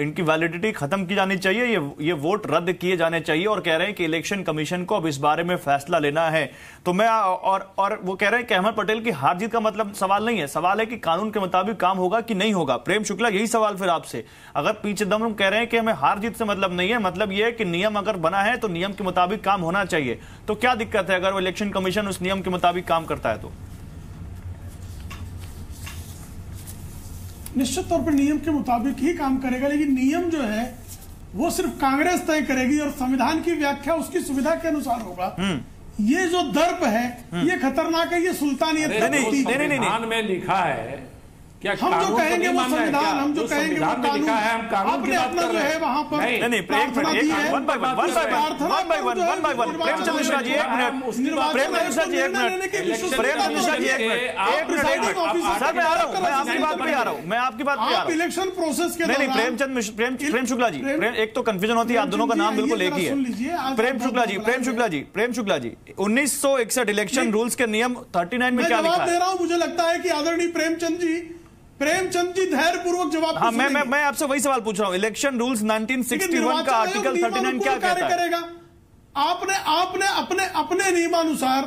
इनकी वैलिडिटी खत्म की जानी चाहिए, ये वोट रद्द किए जाने चाहिए। और कह रहे हैं कि इलेक्शन कमीशन को अब इस बारे में फैसला लेना है। तो मैं और वो कह रहे हैं कि अहमद पटेल की हार जीत का मतलब सवाल नहीं है, सवाल है कि कानून के मुताबिक काम होगा कि नहीं होगा। प्रेम शुक्ला, यही सवाल फिर आपसे, अगर पी चिदम्बरम कह रहे हैं कि हमें हार जीत से मतलब नहीं है, मतलब यह है कि नियम अगर बना है तो नियम के मुताबिक काम होना चाहिए, तो क्या दिक्कत है अगर वो इलेक्शन कमीशन उस नियम के मुताबिक काम करता है? तो निश्चित तौर पर नियम के मुताबिक ही काम करेगा, लेकिन नियम जो है वो सिर्फ कांग्रेस तय करेगी और संविधान की व्याख्या उसकी सुविधा के अनुसार होगा। ये जो दर्प है ये खतरनाक है, ये सुल्तानियत संविधान में लिखा है क्या? हम जो कहेंगे वो संविधान, हम जो कहेंगे वो कानून, आपने अपना जो है वहां पर प्रार्थना दी है। प्रेमचंद मिश्रा जी एक मिनट, प्रेमचंद मिश्रा जी एक मिनट, प्रेमचंद मिश्रा जी एक मिनट, सर मैं आ रहा हूं, मैं आपकी बात पे आ रहा हूं, मैं आपकी बात पे आ रहा हूं। इलेक्शन प्रोसेस के नहीं, प्रेम शुक्ला जी, एक तो कंफ्यूजन होती है, आप दोनों का नाम बिल्कुल एक ही है। प्रेम शुक्ला जी 1961 इलेक्शन रूल्स के नियम 39 में क्या लिखा है? दे रहा हूं, मुझे लगता है कि आदरणीय प्रेमचंद जी धैर्य पूर्वक जवाब। हाँ, मैं आपसे वही सवाल पूछ रहा हूँ, इलेक्शन रूल्स 1961 का आर्टिकल 39 क्या कहता है? आपने अपने नियमानुसार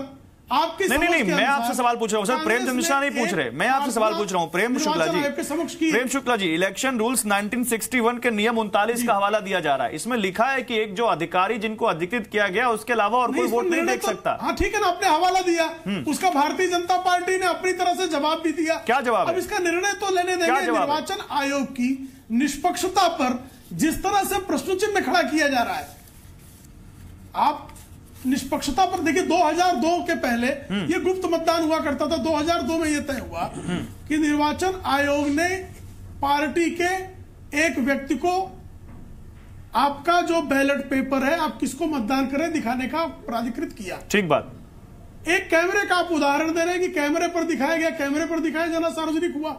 आपकी नहीं, मैं आपसे सवाल पूछ रहा हूं सर, प्रेमचंद मिश्रा नहीं पूछ रहे, मैं आपसे सवाल पूछ रहा हूं। प्रेम शुक्ला जी इलेक्शन रूल्स 1961 के नियम 39 का हवाला दिया जा रहा है, इसमें लिखा है कि एक जो अधिकारी जिनको अधिकृत किया गया उसके अलावा और कोई वोट नहीं देख सकता। हाँ ठीक है ना, आपने हवाला दिया, उसका भारतीय जनता पार्टी ने अपनी तरह से जवाब भी दिया। क्या जवाब? अब इसका निर्णय तो लेने देंगे। निर्वाचन आयोग की निष्पक्षता पर जिस तरह से प्रश्न चिन्ह खड़ा किया जा रहा है, आप निष्पक्षता पर देखिए, 2002 के पहले ये गुप्त मतदान हुआ करता था। 2002 में यह तय हुआ कि निर्वाचन आयोग ने पार्टी के एक व्यक्ति को आपका जो बैलेट पेपर है, आप किसको मतदान करें दिखाने का प्राधिकृत किया। ठीक बात। एक कैमरे का आप उदाहरण दे रहे हैं कि कैमरे पर दिखाया गया, कैमरे पर दिखाया जाना सार्वजनिक हुआ।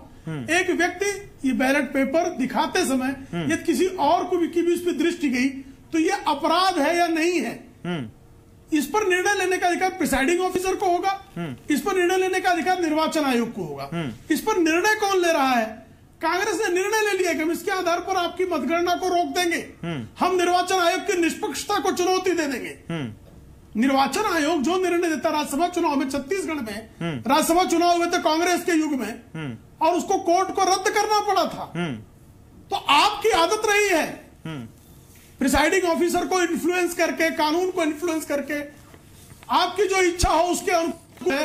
एक व्यक्ति ये बैलेट पेपर दिखाते समय यदि किसी और को भी उस पर दृष्टि गई तो ये अपराध है या नहीं है, इस पर निर्णय लेने का अधिकार प्रिसाइडिंग ऑफिसर को होगा, इस पर निर्णय लेने का अधिकार निर्वाचन आयोग को होगा। इस पर निर्णय कौन ले रहा है? कांग्रेस ने निर्णय ले लिया कि हम इसके आधार पर आपकी मतगणना को रोक देंगे, हम निर्वाचन आयोग की निष्पक्षता को चुनौती दे देंगे। निर्वाचन आयोग जो निर्णय देता राज्यसभा चुनाव में, छत्तीसगढ़ में राज्यसभा चुनाव हुए थे कांग्रेस के युग में, और उसको कोर्ट को रद्द करना पड़ा था। तो आपकी आदत रही है प्रिसाइडिंग ऑफिसर को इन्फ्लुएंस करके, कानून को इन्फ्लुएंस करके, आपकी जो इच्छा हो उसके अनुकूल है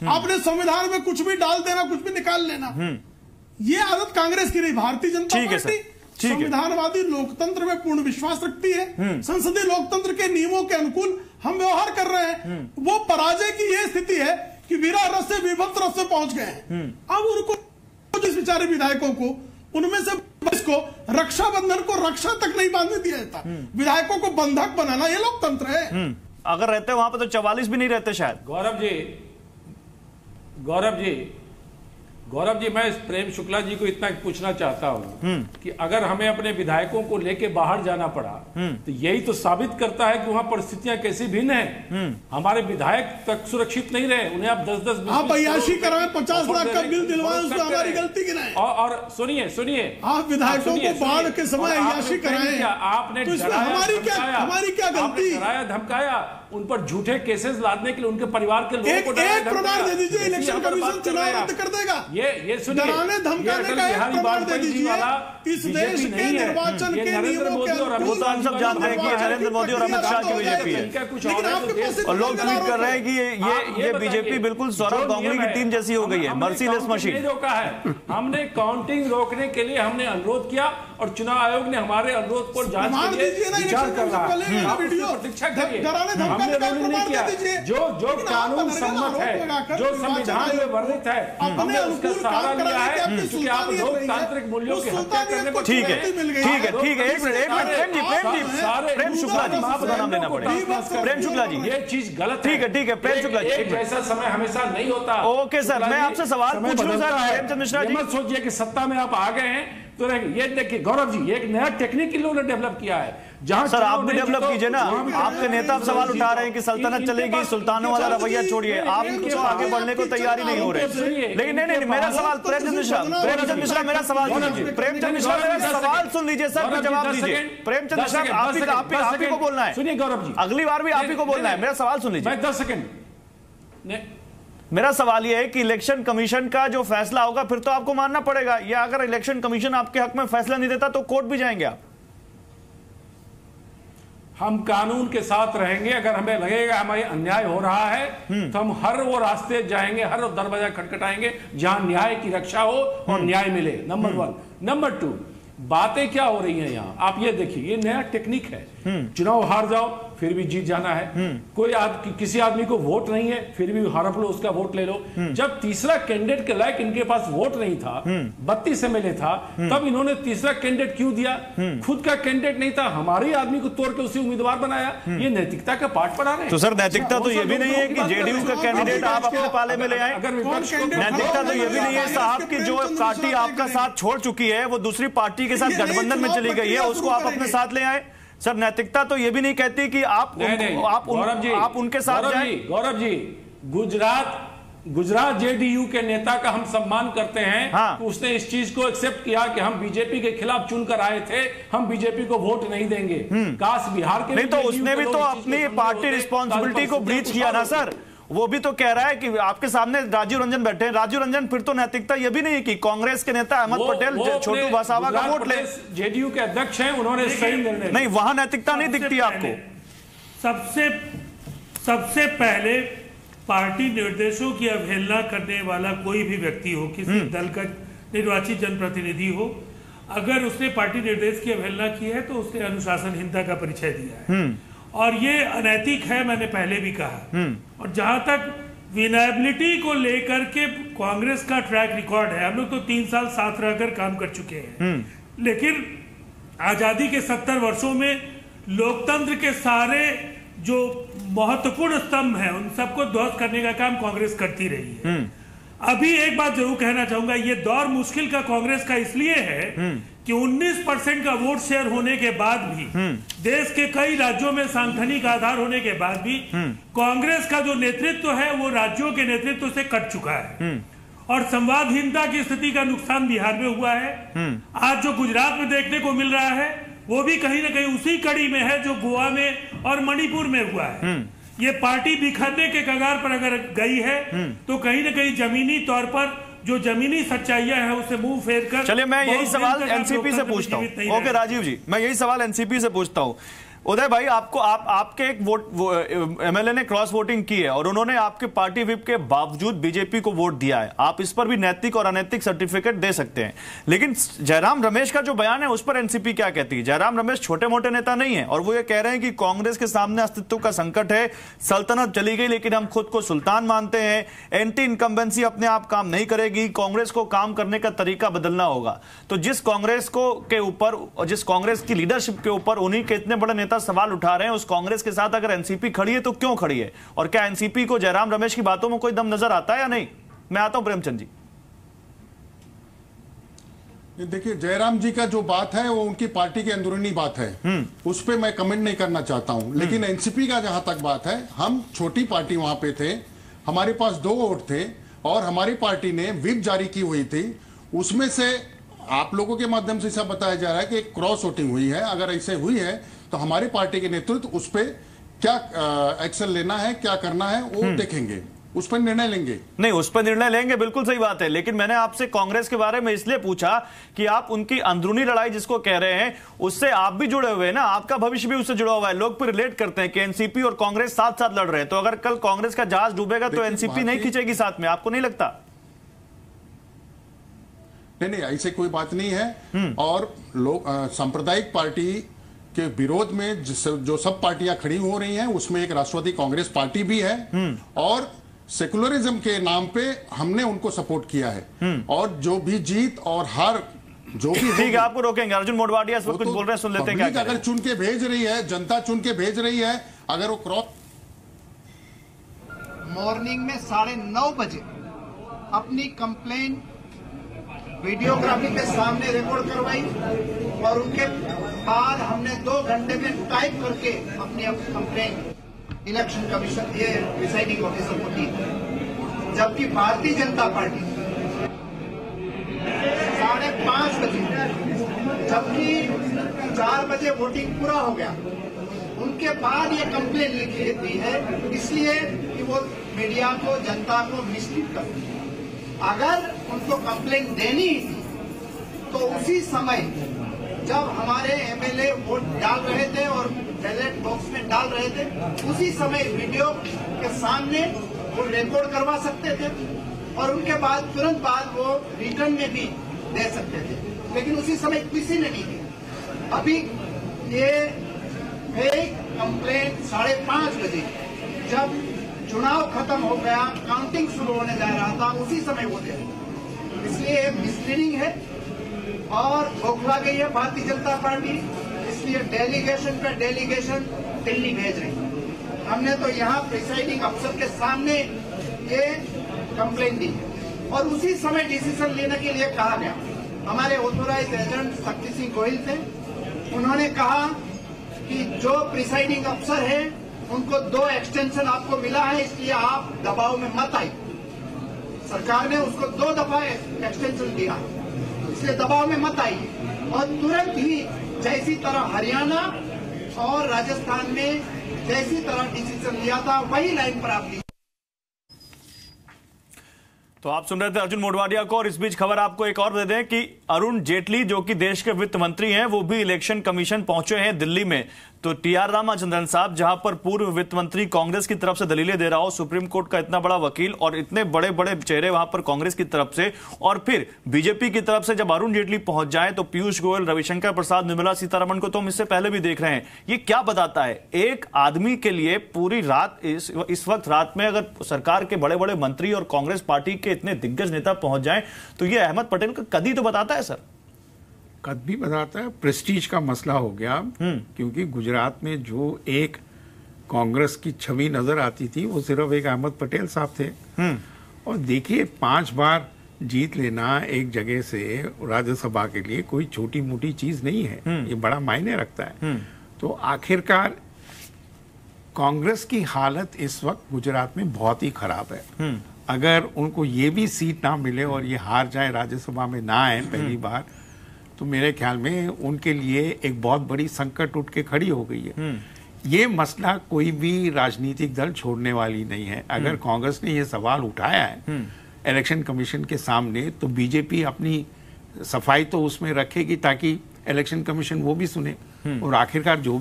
आपने संविधान में कुछ भी डाल देना, कुछ भी निकाल लेना। ये आदत कांग्रेस की नहीं। भारतीय जनता पार्टी संविधानवादी लोकतंत्र में पूर्ण विश्वास रखती है। संसदीय लोकतंत्र के नियमों के अनुकूल हम व्यवहार कर रहे हैं। वो पराजय की ये स्थिति है कि वीरा रस से विभक्त रस से पहुंच गए हैं। अब उनको जिस बेचारे विधायकों को, उनमें से इसको रक्षाबंधन को रक्षा तक नहीं बांधने दिया जाता, विधायकों को बंधक बनाना ये लोकतंत्र है। अगर रहते वहां पर तो 44 भी नहीं रहते शायद। गौरव जी, मैं प्रेम शुक्ला जी को इतना पूछना चाहता हूं कि अगर हमें अपने विधायकों को लेके बाहर जाना पड़ा तो यही तो साबित करता है कि वहां परिस्थितियां कैसी भिन्न हैं। हमारे विधायक तक सुरक्षित नहीं रहे, उन्हें आप 10-10 आप अय्याशी कराएं, 50 लाख का बिल दिलवाएं, उसमें हमारी गलती गिनाएं। और सुनिए आप विधायकों को बाढ़ के समय अय्याशी कराएं, आपने तो इसमें हमारी क्या गलती? डराया धमकाया, उन पर झूठे केसेस लादने के लिए उनके परिवार के लोगों को एक प्रमाण दे दीजिए, इलेक्शन कमीशन चुनाव रद्द कर देगा। ये सुनिए, डराने धमकाने का एक प्रमाण दे दीजिए। इस देश के निर्वाचन के नियमों के अनुकूल हम सब जानते हैं कि ये नरेंद्र मोदी और अमित शाह की बीजेपी है, और लोग ट्वीट कर रहे हैं कि ये बीजेपी बिल्कुल सौरभ गांगुली की टीम जैसी हो गई है, मर्सीलेस मशीन। रोका है हमने, काउंटिंग रोकने के लिए हमने अनुरोध किया और चुनाव आयोग ने हमारे अनुरोध पर जांच के लिए विचार कर रहा है। आप उसकी प्रतीक्षा करिए, हमने रोक नहीं किया। जो कानून सम्मत है, जो संविधान में वर्णित है, हमने उसका सहारा लिया है, क्योंकि आप लोकतांत्रिक मूल्यों की हत्या करने पर ठीक है। एक मिनट प्रेम शुक्ला जी, आपका नाम लेना पड़ेगा। प्रेम शुक्ला जी, ये चीज गलत है। ठीक है प्रेम शुक्ला जी, एक ऐसा समय हमेशा नहीं होता। ओके सर, मैं आपसे सवाल पूछ लूं सर प्रेमचंद मिश्रा जी। मत सोचिए कि सत्ता में आप आ गए हैं तो ये देखिए गौरव जी, एक नया टेक्निक इन लोगों ने डेवलप किया है, जहां सर आप भी डेवलप कीजिए ना। आपके नेता अब सवाल उठा रहे हैं कि सल्तनत चलेगी, सुल्तानों वाला रवैया छोड़िए, आप तो आगे बढ़ने को तैयारी नहीं हो रहे। लेकिन नहीं, मेरा सवाल प्रेमचंद मिश्रा मेरा सवाल सुनिए। प्रेमचंद मिश्रा मेरा सवाल सुन लीजिए सर, फिर जवाब दीजिए। प्रेमचंद मिश्रा आप ही को बोलना है, सुनिए गौरव जी, अगली बार भी आप ही को बोलना है। मेरा सवाल सुन लीजिए। 10 सेकंड। मेरा सवाल यह है कि इलेक्शन कमीशन का जो फैसला होगा फिर तो आपको मानना पड़ेगा, या अगर इलेक्शन कमीशन आपके हक में फैसला नहीं देता तो कोर्ट भी जाएंगे आप? हम कानून के साथ रहेंगे। अगर हमें लगेगा हमें अन्याय हो रहा है तो हम हर वो रास्ते जाएंगे, हर दरवाजा खटखटाएंगे जहां न्याय की रक्षा हो और न्याय मिले। नंबर 1। नंबर 2, बातें क्या हो रही हैं यहाँ, आप ये देखिए, ये नया टेक्निक है। चुनाव हार जाओ फिर भी जीत जाना है, किसी आदमी को वोट नहीं है फिर भी हड़प लो, उसका वोट ले लो। जब तीसरा कैंडिडेट के लायक इनके पास वोट नहीं था, 32 MLA था, तब इन्होंने तीसरा कैंडिडेट क्यों दिया? खुद का कैंडिडेट नहीं था, हमारे आदमी को तोड़ के उसे उम्मीदवार बनाया। ये नैतिकता का पाठ पढ़ा रहे हैं। तो सर नैतिकता तो ये भी नहीं है कि जेडीयू का कैंडिडेट आप अपने पाले में ले आए। नैतिकता तो ये भी नहीं है साहब की जो पार्टी आपका साथ छोड़ चुकी है वो दूसरी पार्टी के साथ गठबंधन में चली गई है, उसको आप अपने साथ ले आए। सर नैतिकता तो ये भी नहीं कहती कि आप उनके साथ जाएं। गौरव जी, गुजरात जेडीयू के नेता का हम सम्मान करते हैं। हाँ। तो उसने इस चीज को एक्सेप्ट किया कि हम बीजेपी के खिलाफ चुनकर आए थे, हम बीजेपी को वोट नहीं देंगे। काश बिहार के नहीं तो उसने भी तो अपनी पार्टी रिस्पॉन्सिबिलिटी को ब्रीच किया ना सर। वो भी तो कह रहा है कि आपके सामने राजीव रंजन बैठे हैं। राजीव रंजन, फिर तो नैतिकता ये भी नहीं है कि कांग्रेस के नेता अहमद पटेल छोटू वसावा का वोट ले। जेडीयू के अध्यक्ष हैं, उन्होंने सही निर्णय नहीं, वहां नैतिकता नहीं दिखती आपको। सबसे पहले पार्टी निर्देशों की अवहेलना करने वाला कोई भी व्यक्ति हो, किसी दल का निर्वाचित जनप्रतिनिधि हो, अगर उसने पार्टी निर्देश की अवहेलना की है तो उसने अनुशासनहीनता का परिचय दिया है, और ये अनैतिक है, मैंने पहले भी कहा। और जहां तक विनायबिलिटी को लेकर के कांग्रेस का ट्रैक रिकॉर्ड है, हम लोग तो 3 साल साथ रहकर काम कर चुके हैं, लेकिन आजादी के 70 वर्षों में लोकतंत्र के सारे जो महत्वपूर्ण स्तंभ हैं उन सबको ध्वस्त करने का काम कांग्रेस करती रही है। अभी एक बात जरूर कहना चाहूंगा, ये दौर मुश्किल का कांग्रेस का इसलिए है कि 19% का वोट शेयर होने के बाद भी, देश के कई राज्यों में सांगठनिक आधार होने के बाद भी कांग्रेस का जो नेतृत्व है वो राज्यों के नेतृत्व से कट चुका है और संवादहीनता की स्थिति का नुकसान बिहार में हुआ है। आज जो गुजरात में देखने को मिल रहा है वो भी कहीं ना कहीं उसी कड़ी में है जो गोवा में और मणिपुर में हुआ है। ये पार्टी बिखरने के कगार पर अगर गई है तो कहीं ना कहीं जमीनी तौर पर जो जमीनी सच्चाइयां हैं उसे मुंह फेर कर। चलिए मैं यही सवाल एनसीपी से पूछता हूँ। ओके राजीव जी, मैं यही सवाल एनसीपी से पूछता हूँ। उदय भाई, आपके एक एमएलए ने क्रॉस वोटिंग की है और उन्होंने आपके पार्टी व्हिप के बावजूद बीजेपी को वोट दिया है। आप इस पर भी नैतिक और अनैतिक सर्टिफिकेट दे सकते हैं, लेकिन जयराम रमेश का जो बयान है उस पर एनसीपी क्या कहती है? जयराम रमेश छोटे मोटे नेता नहीं है और वो ये कह रहे हैं कि कांग्रेस के सामने अस्तित्व का संकट है, सल्तनत चली गई लेकिन हम खुद को सुल्तान मानते हैं, एंटी इनकम्बेंसी अपने आप काम नहीं करेगी, कांग्रेस को काम करने का तरीका बदलना होगा। तो जिस कांग्रेस के ऊपर, जिस कांग्रेस की लीडरशिप के ऊपर उन्हीं के इतने बड़े सवाल उठा रहे हैं, उस कांग्रेस के साथ अगर एनसीपी खड़ी है तो क्यों खड़ी है? और क्या एनसीपी को जयराम रमेश की बातों में कोई दम नजर आता है या नहीं? मैं आता हूं प्रेमचंद जी। देखिए, जयराम जी का जो बात है वो उनकी पार्टी की अंदरूनी बात है, उस पर मैं कमेंट नहीं करना चाहता हूं। लेकिन एनसीपी का जहां तक बात है, हम छोटी पार्टी वहां पे थे, हमारे पास 2 वोट थे और हमारी पार्टी ने व्हिप जारी की हुई थी। उसमें से आप लोगों के माध्यम से ऐसा बताया जा रहा है कि एक क्रॉस वोटिंग हुई है। अगर ऐसे हुई है तो हमारी पार्टी के नेतृत्व उस पर क्या एक्शन लेना है, क्या करना है वो देखेंगे, उस पर निर्णय लेंगे। नहीं, उस पर निर्णय लेंगे, बिल्कुल सही बात है। लेकिन मैंने आपसे कांग्रेस के बारे में इसलिए पूछा कि आप उनकी अंदरूनी लड़ाई जिसको कह रहे हैं उससे आप भी जुड़े हुए हैं ना, आपका भविष्य भी उससे जुड़ा हुआ है। लोग फिर रिलेट करते हैं कि एनसीपी और कांग्रेस साथ साथ लड़ रहे हैं, तो अगर कल कांग्रेस का जहाज डूबेगा तो एनसीपी नहीं खींचेगी साथ में, आपको नहीं लगता? नहीं, ऐसे कोई बात नहीं है। और लोग सांप्रदायिक पार्टी के विरोध में जो सब पार्टियां खड़ी हो रही हैं उसमें एक राष्ट्रवादी कांग्रेस पार्टी भी है और सेकुलरिज्म के नाम पे हमने उनको सपोर्ट किया है। और जो भी जीत और हार जो भी ठीक है, आपको रोकेंगे। अर्जुन मोढवाडिया इस वक्त कुछ बोल रहे हैं, सुन लेते हैं। क्या अगर चुन के भेज रही है, जनता चुन के भेज रही है, अगर वो क्रॉस मॉर्निंग में 9:30 बजे अपनी कंप्लेन वीडियोग्राफी के सामने रिकॉर्ड करवाई और उनके बाद हमने 2 घंटे में टाइप करके अपनी कंप्लेन इलेक्शन कमीशन ये प्रिसाइडिंग ऑफिसर को दी। जबकि भारतीय जनता पार्टी 5:30 बजे, जबकि 4 बजे वोटिंग पूरा हो गया, उनके बाद ये कंप्लेन लिखी दी है इसलिए कि वो मीडिया को, जनता को मिसलीड कर। अगर उनको कंप्लेन देनी थी तो उसी समय जब हमारे एमएलए वोट डाल रहे थे और बैलेट बॉक्स में डाल रहे थे, उसी समय वीडियो के सामने वो रिकॉर्ड करवा सकते थे और उनके बाद तुरंत बाद वो रिटर्न में भी दे सकते थे, लेकिन उसी समय किसी ने नहीं दिया। अभी ये फेक कंप्लेन 5:30 बजे जब चुनाव खत्म हो गया, काउंटिंग शुरू होने जा रहा था, उसी समय वो दे, इसलिए मिसलीडिंग है और खोखला गई है भारतीय जनता पार्टी। इसलिए डेलीगेशन पे डेलीगेशन दिल्ली भेज रही है। हमने तो यहाँ प्रिसाइडिंग अफसर के सामने ये कंप्लेन दी और उसी समय डिसीजन लेने के लिए कहा गया। हमारे ऑथोराइज एजेंट शक्ति सिंह गोहिल थे, उन्होंने कहा कि जो प्रिसाइडिंग अफसर है उनको 2 एक्सटेंशन आपको मिला है, इसलिए आप दबाव में मत आइए। सरकार ने उसको 2 दफा एक्सटेंशन दिया, इसलिए दबाव में मत आइए। और तुरंत ही जैसी तरह हरियाणा और राजस्थान में जैसी तरह डिसीजन लिया था वही लाइन पर आप लीजिए। तो आप सुन रहे थे अर्जुन मोढवाडिया को। और इस बीच खबर आपको एक और दे दें कि अरुण जेटली जो कि देश के वित्त मंत्री हैं वो भी इलेक्शन कमीशन पहुंचे हैं दिल्ली में। तो टीआर रामाचंद्रन साहब, जहां पर पूर्व वित्त मंत्री कांग्रेस की तरफ से दलीलें दे रहा हो, सुप्रीम कोर्ट का इतना बड़ा वकील और इतने बड़े बड़े चेहरे वहां पर कांग्रेस की तरफ से, और फिर बीजेपी की तरफ से जब अरुण जेटली पहुंच जाए तो पीयूष गोयल, रविशंकर प्रसाद, निर्मला सीतारमण को तो हम इससे पहले भी देख रहे हैं। ये क्या बताता है? एक आदमी के लिए पूरी रात, इस वक्त रात में अगर सरकार के बड़े बड़े मंत्री और कांग्रेस पार्टी के इतने दिग्गज नेता पहुंच जाएं तो ये अहमद पटेल का कदी तो बताता है सर। कद भी बताता है, प्रेस्टीज का मसला हो गया, क्योंकि गुजरात में जो एक कांग्रेस की छवि नजर आती थी वो सिर्फ एक अहमद पटेल साहब थे। और देखिए 5 बार जीत लेना एक जगह से राज्यसभा के लिए कोई छोटी मोटी चीज नहीं है, ये बड़ा मायने रखता है। तो आखिरकार कांग्रेस की हालत इस वक्त गुजरात में बहुत ही खराब है। अगर उनको ये भी सीट ना मिले और ये हार जाए, राज्यसभा में ना आए पहली बार, तो मेरे ख्याल में उनके लिए एक बहुत बड़ी संकट उठ के खड़ी हो गई है। ये मसला कोई भी राजनीतिक दल छोड़ने वाली नहीं है। अगर कांग्रेस ने ये सवाल उठाया है इलेक्शन कमीशन के सामने, तो बीजेपी अपनी सफाई तो उसमें रखेगी ताकि इलेक्शन कमीशन वो भी सुने, और आखिरकार जो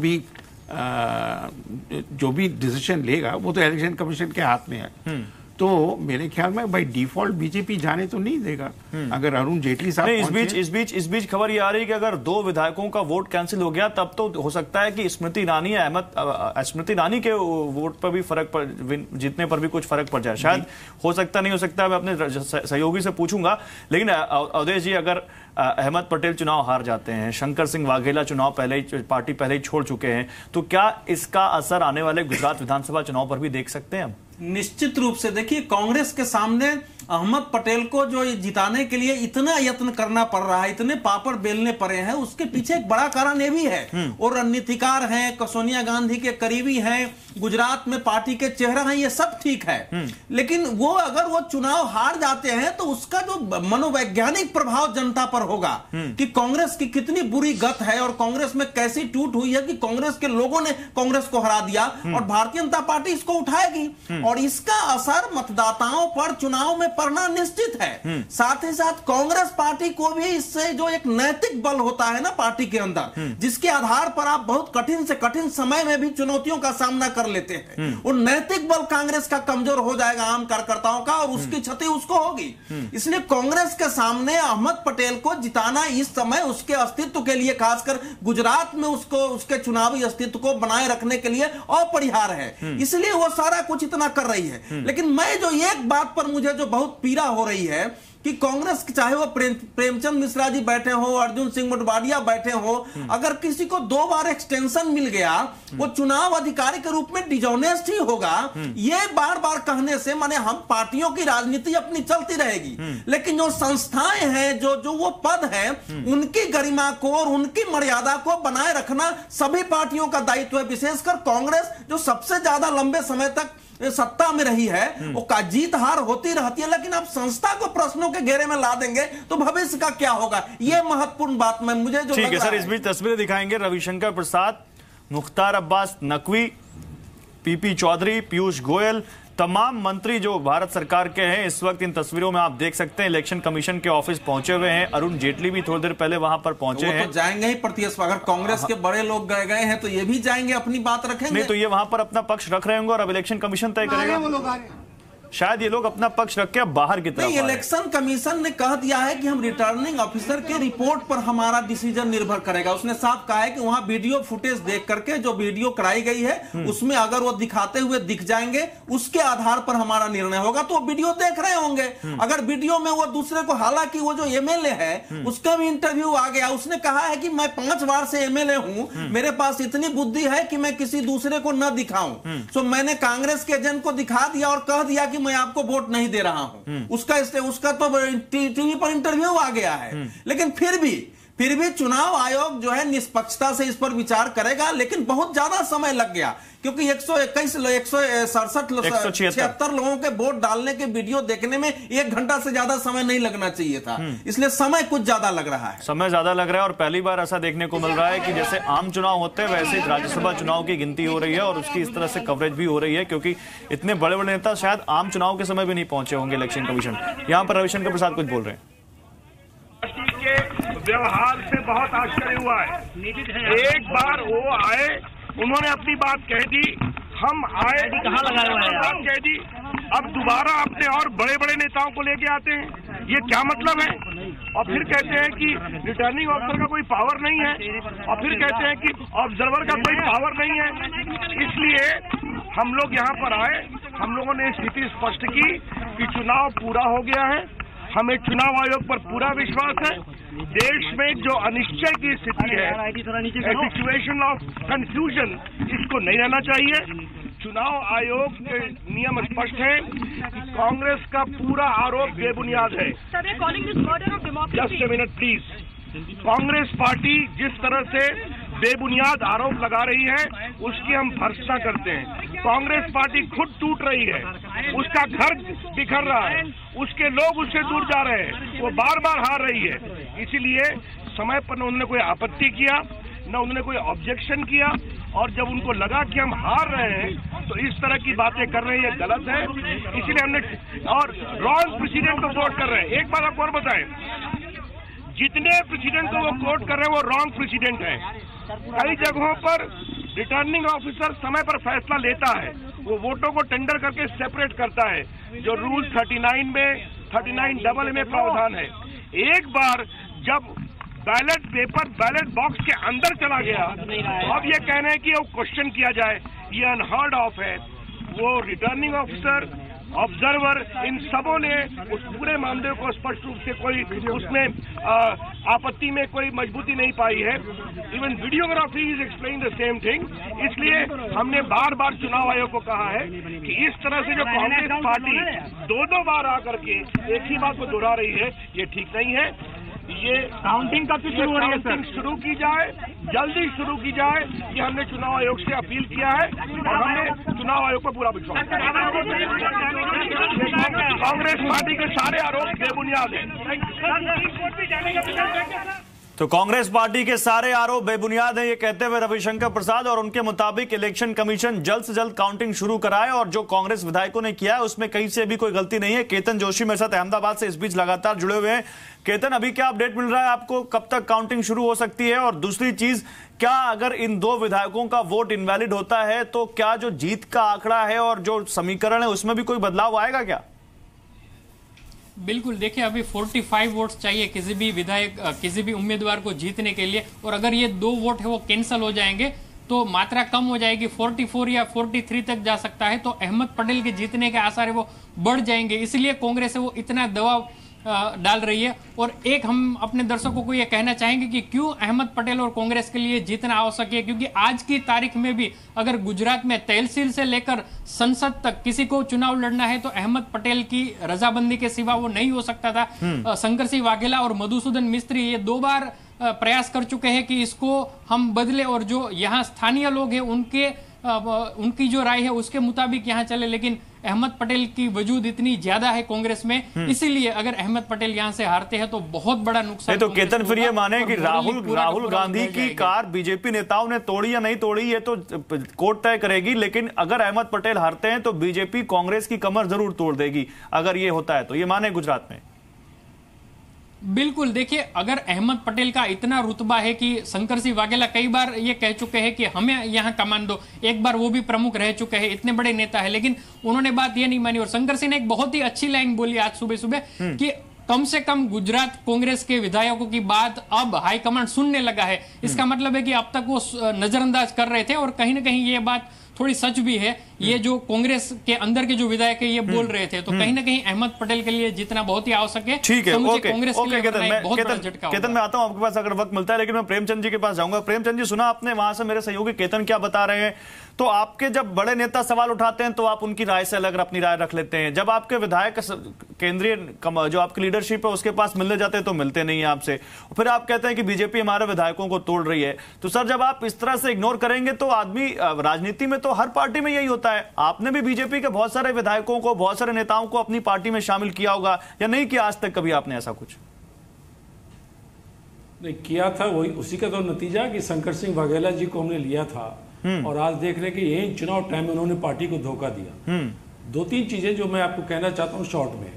भी डिसीजन लेगा वो तो इलेक्शन कमीशन के हाथ में है। तो मेरे ख्याल में भाई डिफॉल्ट बीजेपी जाने तो नहीं देगा। अगर अरुण जेटली साहब इस बीच खबर ये आ रही है कि अगर 2 विधायकों का वोट कैंसिल हो गया तब तो हो सकता है कि स्मृति ईरानी के वोट पर भी जीतने पर भी कुछ फर्क पड़ जाए। शायद हो सकता नहीं हो सकता, मैं अपने सहयोगी से पूछूंगा। लेकिन अवधेश जी, अगर अहमद पटेल चुनाव हार जाते हैं, शंकर सिंह वाघेला चुनाव पार्टी पहले ही छोड़ चुके हैं, तो क्या इसका असर आने वाले गुजरात विधानसभा चुनाव पर भी देख सकते हैं हम? निश्चित रूप से। देखिए, कांग्रेस के सामने अहमद पटेल को जो जिताने के लिए इतना यत्न करना पड़ रहा है, इतने पापड़ बेलने पड़े हैं, उसके पीछे एक बड़ा कारण ये भी है। और रणनीतिकार हैं, सोनिया गांधी के करीबी हैं, गुजरात में पार्टी के चेहरा हैं, ये सब ठीक है। लेकिन अगर वो चुनाव हार जाते हैं तो उसका जो मनोवैज्ञानिक प्रभाव जनता पर होगा कि कांग्रेस की कितनी बुरी गत है और कांग्रेस में कैसी टूट हुई है कि कांग्रेस के लोगों ने कांग्रेस को हरा दिया, और भारतीय जनता पार्टी इसको उठाएगी और इसका असर मतदाताओं पर चुनाव में पड़ना निश्चित है। साथ ही साथ कांग्रेस पार्टी को भी इससे जो एक नैतिक बल होता है ना पार्टी के अंदर, जिसके आधार पर आप बहुत कठिन से कठिन समय में भी चुनौतियों का सामना कर लेते हैं, वो नैतिक बल कांग्रेस का कमजोर हो जाएगा आम कार्यकर्ताओं का, और उसकी क्षति उसको होगी। इसलिए कांग्रेस के सामने अहमद पटेल को जिताना इस समय उसके अस्तित्व के लिए, खासकर गुजरात में उसके चुनावी अस्तित्व को बनाए रखने के लिए अपरिहार्य है। इसलिए वो सारा कुछ इतना कर रही है। लेकिन मैं जो एक बात पर मुझे जो बहुत पीड़ा हो रही है कि कांग्रेस, चाहे वो प्रेमचंद मिश्रा जी बैठे हो, अर्जुन सिंह मोटवाडिया बैठे हो, अगर किसी को 2 बार एक्सटेंशन मिल गया, वो चुनाव अधिकारी के रूप में डिजॉनेस्ट ही होगा। ये बार बार कहने से माने हम पार्टियों की राजनीति अपनी चलती रहेगी, लेकिन जो संस्थाएं हैं, जो वो पद है, उनकी गरिमा को और उनकी मर्यादा को बनाए रखना सभी पार्टियों का दायित्व है। विशेषकर कांग्रेस जो सबसे ज्यादा लंबे समय तक सत्ता में रही है, वो का जीत हार होती रहती है, लेकिन आप संस्था को प्रश्नों के घेरे में ला देंगे तो भविष्य का क्या होगा, ये महत्वपूर्ण बात में मुझे जो ठीक है सर। इस बीच तस्वीरें दिखाएंगे रविशंकर प्रसाद, मुख्तार अब्बास नकवी, पीपी चौधरी, पीयूष गोयल, तमाम मंत्री जो भारत सरकार के हैं इस वक्त इन तस्वीरों में आप देख सकते हैं इलेक्शन कमीशन के ऑफिस पहुंचे हुए हैं। अरुण जेटली भी थोड़ी देर पहले वहां पर पहुंचे हैं। तो जाएंगे ही प्रतिस्पर्धा, अगर कांग्रेस के बड़े लोग गए हैं तो ये भी जाएंगे, अपनी बात रखेंगे। नहीं तो ये वहां पर अपना पक्ष रख रहे होंगे और अब इलेक्शन कमीशन तय करेगा। शायद ये लोग अपना पक्ष रख के बाहर की तरफ। इलेक्शन कमीशन ने कह दिया है कि हम रिटर्निंग ऑफिसर के रिपोर्ट पर हमारा डिसीजन निर्भर करेगा। उसने साफ कहा है कि वहां वीडियो फुटेज देख करके जो वीडियो कराई गई है उसमें अगर वो दिखाते हुए दिख जाएंगे, उसके आधार पर हमारा निर्णय होगा। तो वो वीडियो देख रहे होंगे। अगर वीडियो में वो दूसरे को, हालांकि वो जो एमएलए है उसका भी इंटरव्यू आ गया, उसने कहा है कि मैं 5 बार से एमएलए हूं, मेरे पास इतनी बुद्धि है कि मैं किसी दूसरे को न दिखाऊं। तो मैंने कांग्रेस के एजेंट को दिखा दिया और कह दिया कि मैं आपको वोट नहीं दे रहा हूं। उसका तो टीवी पर इंटरव्यू आ गया है। लेकिन फिर भी चुनाव आयोग जो है निष्पक्षता से इस पर विचार करेगा, लेकिन बहुत ज्यादा समय लग गया क्योंकि 176 लोगों के वोट डालने के वीडियो देखने में 1 घंटा से ज्यादा समय नहीं लगना चाहिए था, इसलिए समय कुछ ज्यादा लग रहा है। समय ज्यादा लग रहा है और पहली बार ऐसा देखने को मिल रहा है कि जैसे आम चुनाव होते हैं वैसे राज्यसभा चुनाव की गिनती हो रही है और उसकी इस तरह से कवरेज भी हो रही है, क्योंकि इतने बड़े बड़े नेता शायद आम चुनाव के समय भी नहीं पहुंचे होंगे इलेक्शन कमीशन। यहाँ पर रविशंकर प्रसाद कुछ बोल रहे हैं। व्यवहार से बहुत आश्चर्य हुआ है। एक बार वो आए, उन्होंने अपनी बात कह दी, हम आए, कहाँ लगाया हुआ है बात कह दी, अब दोबारा अपने और बड़े बड़े नेताओं को लेके आते हैं, ये क्या मतलब है? और फिर कहते हैं कि रिटर्निंग ऑफिसर का कोई पावर नहीं है, और फिर कहते हैं कि ऑब्जर्वर का कोई पावर नहीं है। इसलिए हम लोग यहाँ पर आए, हम लोगों ने स्थिति स्पष्ट की कि चुनाव पूरा हो गया है, हमें चुनाव आयोग पर पूरा विश्वास है। देश में जो अनिश्चय की स्थिति है, सिचुएशन ऑफ कंफ्यूजन, इसको नहीं रहना चाहिए। चुनाव आयोग के नियम स्पष्ट है कि कांग्रेस का पूरा आरोप बेबुनियाद है। Just a minute please. Congress party जिस तरह से बेबुनियाद आरोप लगा रही है उसकी हम भर्त्सना करते हैं। कांग्रेस पार्टी खुद टूट रही है, उसका घर बिखर रहा है, उसके लोग उससे दूर जा रहे हैं, वो बार बार हार रही है। इसीलिए समय पर न उन्होंने कोई आपत्ति किया, न उन्होंने कोई ऑब्जेक्शन किया, और जब उनको लगा कि हम हार रहे हैं तो इस तरह की बातें कर रहे हैं, ये गलत है। इसीलिए हमने और रॉन्ग प्रेसिडेंट को कोट कर रहे हैं। एक बात आपको और बताएं, जितने प्रेसिडेंट को वो कोट कर रहे हैं वो रॉन्ग प्रेसिडेंट है। कई जगहों पर रिटर्निंग ऑफिसर समय पर फैसला लेता है, वो वोटों को टेंडर करके सेपरेट करता है, जो रूल 39 में 39AA में प्रावधान है। एक बार जब बैलेट पेपर बैलेट बॉक्स के अंदर चला गया तो अब ये कह रहे हैं कि वो क्वेश्चन किया जाए, ये अनहर्ड ऑफ है। वो रिटर्निंग ऑफिसर, ऑब्जर्वर, इन सबों ने उस पूरे मामले को स्पष्ट रूप से कोई उसमें आपत्ति में कोई मजबूती नहीं पाई है। Even videography is explain the same thing. इसलिए हमने बार बार चुनाव आयोग को कहा है कि इस तरह से जो कांग्रेस पार्टी दो बार आकर के एक ही बात को दोहरा रही है, ये ठीक नहीं है। ये काउंटिंग कब से शुरू हो रही है सर? शुरू की जाए, जल्दी शुरू की जाए, ये हमने चुनाव आयोग से अपील किया है और हमने चुनाव आयोग पर पूरा विश्वास। कांग्रेस पार्टी के सारे आरोप बेबुनियाद हैं। तो कांग्रेस पार्टी के सारे आरोप बेबुनियाद हैं, ये कहते हुए रविशंकर प्रसाद, और उनके मुताबिक इलेक्शन कमीशन जल्द से जल्द काउंटिंग शुरू कराए, और जो कांग्रेस विधायकों ने किया है उसमें कहीं से भी कोई गलती नहीं है। केतन जोशी मेरे साथ अहमदाबाद से इस बीच लगातार जुड़े हुए हैं। केतन, अभी क्या अपडेट मिल रहा है आपको, कब तक काउंटिंग शुरू हो सकती है? और दूसरी चीज, क्या अगर इन दो विधायकों का वोट इनवैलिड होता है तो क्या जो जीत का आंकड़ा है और जो समीकरण है उसमें भी कोई बदलाव आएगा क्या? बिल्कुल, देखिए अभी 45 वोट्स चाहिए किसी भी विधायक, किसी भी उम्मीदवार को जीतने के लिए, और अगर ये 2 वोट है वो कैंसिल हो जाएंगे तो मात्रा कम हो जाएगी, 44 या 43 तक जा सकता है। तो अहमद पटेल के जीतने के आसार है वो बढ़ जाएंगे, इसलिए कांग्रेस है वो इतना दबाव डाल रही है। और एक हम अपने दर्शकों को ये कहना चाहेंगे कि क्यों अहमद पटेल और कांग्रेस के लिए जीतना आवश्यक है, क्योंकि आज की तारीख में भी अगर गुजरात में तहसील से लेकर संसद तक किसी को चुनाव लड़ना है तो अहमद पटेल की रजाबंदी के सिवा वो नहीं हो सकता था। शंकर सिंह वाघेला और मधुसूदन मिस्त्री ये 2 बार प्रयास कर चुके हैं कि इसको हम बदले, और जो यहाँ स्थानीय लोग हैं उनकी जो राय है उसके मुताबिक यहाँ चले, लेकिन अहमद पटेल की वजूद इतनी ज्यादा है कांग्रेस में, इसीलिए अगर अहमद पटेल यहाँ से हारते हैं तो बहुत बड़ा नुकसान। तो केतन, फिर ये माने कि राहुल गांधी की कार बीजेपी नेताओं ने तोड़ी या नहीं तोड़ी, ये तो कोर्ट तय करेगी, लेकिन अगर अहमद पटेल हारते हैं तो बीजेपी कांग्रेस की कमर जरूर तोड़ देगी अगर ये होता है तो, ये माने गुजरात में। बिल्कुल, देखिए अगर अहमद पटेल का इतना रुतबा है कि शंकर सिंह वाघेला कई बार ये कह चुके हैं कि हमें यहाँ कमान दो, एक बार वो भी प्रमुख रह चुके हैं, इतने बड़े नेता है, लेकिन उन्होंने बात ये नहीं मानी। और शंकर सिंह ने एक बहुत ही अच्छी लाइन बोली आज सुबह सुबह कि कम से कम गुजरात कांग्रेस के विधायकों की बात अब हाईकमांड सुनने लगा है। इसका मतलब है कि अब तक वो नजरअंदाज कर रहे थे, और कहीं ना कहीं ये बात थोड़ी सच भी है। ये जो कांग्रेस के अंदर के जो विधायक है ये बोल रहे थे, तो कहीं ना कहीं अहमद पटेल के लिए जीतना बहुत ही आवश्यक है। ठीक है, ओके, कांग्रेस के लिए बहुत बड़ा झटका होगा। केतन, मैं आता हूं आपके पास अगर वक्त मिलता है, लेकिन मैं प्रेमचंद जी के पास जाऊंगा। प्रेमचंद जी, सुना आपने वहां से मेरे सहयोगी केतन क्या बता रहे हैं, तो आपके जब बड़े नेता सवाल उठाते हैं तो आप उनकी राय से अलग अपनी राय रख लेते हैं, जब आपके विधायक केंद्रीय जो आपकी लीडरशिप है उसके पास मिलने जाते हैं तो मिलते नहीं है आपसे, फिर आप कहते हैं कि बीजेपी हमारे विधायकों को तोड़ रही है। तो सर, जब आप इस तरह से इग्नोर करेंगे तो आदमी, राजनीति में तो हर पार्टी में यही होता है, आपने भी बीजेपी के बहुत सारे विधायकों को, बहुत सारे नेताओं को अपनी पार्टी में शामिल किया होगा या नहीं किया आज तक कभी आपने ऐसा कुछ? नहीं किया था, वही उसी का तो नतीजा कि शंकर सिंह वाघेला जी को हमने लिया था, और आज देख रहे कि यही चुनाव टाइम में उन्होंने पार्टी को धोखा दिया। 2-3 चीजें जो मैं आपको कहना चाहता हूं शॉर्ट में।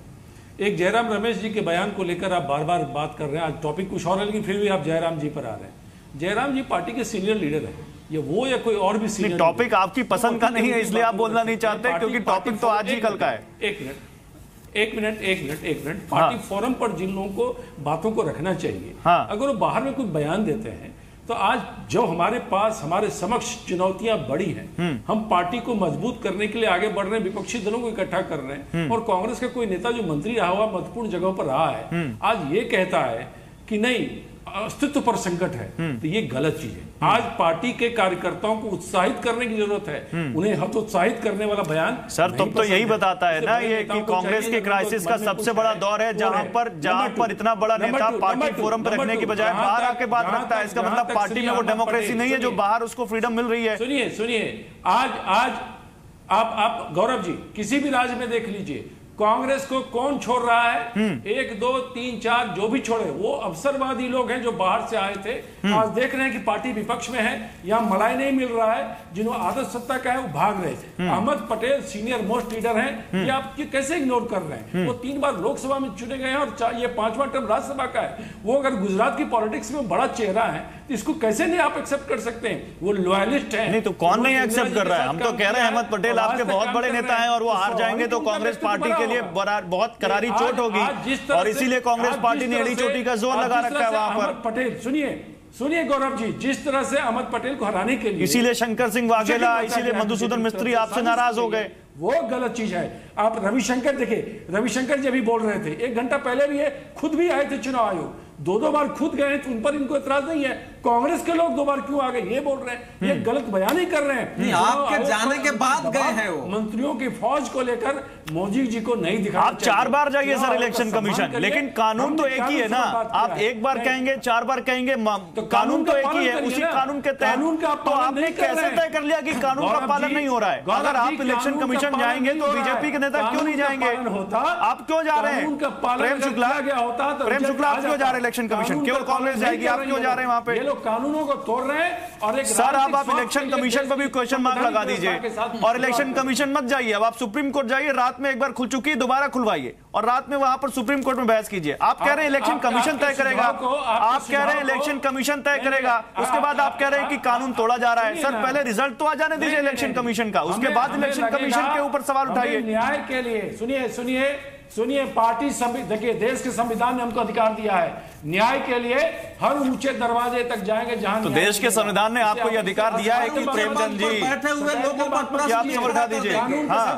एक, जयराम रमेश जी के बयान को लेकर आप बार बार बात कर रहे हैं, आज टॉपिक कुछ और है लेकिन फिर भी आप जयराम जी पर आ रहे हैं। जयराम जी पार्टी के सीनियर लीडर है, ये वो या कोई और भी सीनियर टॉपिक आपकी पसंद का नहीं है इसलिए आप बोलना नहीं चाहते, क्योंकि टॉपिक तो आज ही कल का है। एक मिनट पार्टी फोरम पर जिन लोगों को बातों को रखना चाहिए, अगर वो बाहर में कोई बयान देते हैं तो आज जो हमारे पास हमारे समक्ष चुनौतियां बड़ी हैं, हम पार्टी को मजबूत करने के लिए आगे बढ़ रहे हैं, विपक्षी दलों को इकट्ठा कर रहे हैं, और कांग्रेस का कोई नेता जो मंत्री रहा हुआ महत्वपूर्ण जगहों पर रहा है, आज ये कहता है कि नहीं अस्तित्व पर संकट है, तो ये गलत चीज है। आज पार्टी के कार्यकर्ताओं को उत्साहित करने की जरूरत है, उन्हें हतोत्साहित करने वाला बयान सर तुम तो यही बताता है ना ये कि कांग्रेस के क्राइसिस का सबसे बड़ा दौर है, जहां पर इतना बड़ा नेता पार्टी फोरम पर रखने की बजाय बाहर आके बात रखता है। इसका मतलब पार्टी में वो डेमोक्रेसी नहीं है जो बाहर उसको फ्रीडम मिल रही है। सुनिए आज आप गौरव जी किसी भी राज्य में देख लीजिए, कांग्रेस को कौन छोड़ रहा है? 1 2 3 4 जो भी छोड़े वो अवसरवादी लोग हैं जो बाहर से आए थे। आज देख रहे हैं कि पार्टी विपक्ष में है, यहाँ मलाई नहीं मिल रहा है, जिन्होंने आदत सत्ता का है वो भाग रहे थे। Ahmed Patel senior most leader हैं, ये आप कैसे इग्नोर कर रहे हैं? वो 3 बार लोकसभा में चुने गए हैं और ये 5वां टर्म राज्यसभा का है। वो अगर गुजरात की पॉलिटिक्स में बड़ा चेहरा है तो इसको कैसे नहीं आप एक्सेप्ट कर सकते हैं? वो लॉयलिस्ट है। नहीं तो कौन नहीं एक्सेप्ट कर रहा है? हम तो कह रहे हैं अहमद पटेल आपके बहुत बड़े नेता हैं और वो हार जाएंगे तो कांग्रेस पार्टी के लिए बहुत करारी चोट होगी, और इसीलिए कांग्रेस पार्टी ने एड़ी चोटी का जोर लगा रखा है वहां पर। पटेल सुनिए गौरव जी, जिस तरह से अहमद पटेल को हराने के लिए, इसीलिए शंकर सिंह वाघेला, इसीलिए मधुसूदन मिस्त्री आपसे नाराज हो गए। वो गलत चीज है। आप रविशंकर देखिए, रविशंकर जी अभी बोल रहे थे, 1 घंटा पहले भी ये खुद भी आए थे चुनाव आयोग, 2 बार खुद गए तो उन पर इनको इतराज नहीं है। कांग्रेस के लोग 2 बार क्यों आ गए ये बोल रहे हैं, ये गलत बयानी कर रहे हैं। आपके जाने के बाद गए हैं वो मंत्रियों की फौज को लेकर मोदी जी को नहीं दिखा। आप 4 बार जाइए सर इलेक्शन कमीशन, लेकिन कानून तो एक ही है ना। आप 1 बार कहेंगे 4 बार कहेंगे, कानून तो एक ही है। उसी कानून के तहत तो आपने कैसे तय कर लिया कि कानून का पालन नहीं हो रहा है? अगर आप इलेक्शन कमीशन जाएंगे तो बीजेपी के नेता क्यों नहीं जाएंगे? आप क्यों जा रहे हैं? प्रेम शुक्ला आप क्यों जा रहे हैं इलेक्शन कमीशन? केवल कांग्रेस जाएगी, आप क्यों जा रहे हैं वहां पे? ये लोग कानूनों को तोड़ रहे हैं। और एक सर आप इलेक्शन कमीशन पर भी क्वेश्चन मार्क लगा दीजिए, और इलेक्शन कमीशन मत जाइए। अब आप सुप्रीम कोर्ट जाइए, रात में एक बार खुल चुकी है, दोबारा खुलवाइए और रात में वहां पर सुप्रीम कोर्ट में बहस कीजिए। आप कह रहे हैं इलेक्शन कमीशन तय करेगा, आप कह रहे हैं इलेक्शन कमीशन तय करेगा, उसके बाद आप कह रहे हैं कि कानून तोड़ा जा रहा है। सर पहले रिजल्ट तो आ जाने दीजिए इलेक्शन कमीशन का, उसके बाद इलेक्शन कमीशन के ऊपर सवाल उठाइए। न्याय के लिए सुनिए पार्टी देखिए, देश के संविधान ने हमको अधिकार दिया है, न्याय के लिए हर ऊंचे दरवाजे तक जाएंगे जहां तो देश के संविधान ने आपको यह अधिकार दिया है कि प्रेमचंद जी बैठे हुए लोगों पर प्रश्न उठा दीजिए,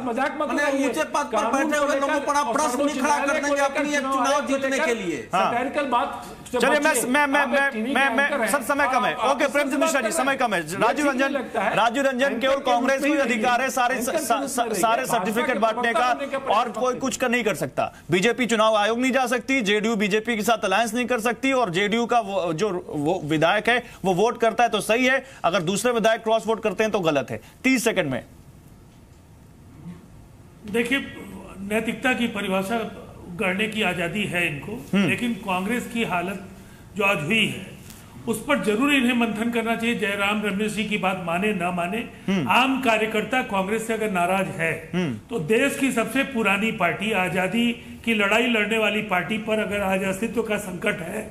मजाक मत करिए। ऊंचे पद पर बैठे हुए लोगों पर आप प्रश्न नहीं खड़ा कर देंगे अपनी एक चुनाव जीतने के लिए। सैटेरिकल बात। चलिए मैं सब समय कम है। ओके प्रेमचंद मिश्रा जी समय कम है। राजू रंजन केवल कांग्रेस को अधिकार है सारे सर्टिफिकेट बांटने का, और कोई कुछ नहीं कर सकता। बीजेपी चुनाव आयोग नहीं जा सकती, जेडीयू बीजेपी के साथ अलायंस नहीं कर सकती, और जेडीयू का वो विधायक है वो वोट करता है तो सही है, अगर दूसरे विधायक क्रॉस वोट करते हैं तो गलत है। 30 सेकंड में देखिए, नैतिकता की परिभाषा गढ़ने की आजादी है इनको, लेकिन कांग्रेस की हालत जो आज हुई है उस पर जरूर इन्हें मंथन करना चाहिए। जयराम रमेश जी की बात माने ना माने, आम कार्यकर्ता कांग्रेस से अगर नाराज है तो देश की सबसे पुरानी पार्टी, आजादी की लड़ाई लड़ने वाली पार्टी पर अगर आज अस्तित्व का संकट है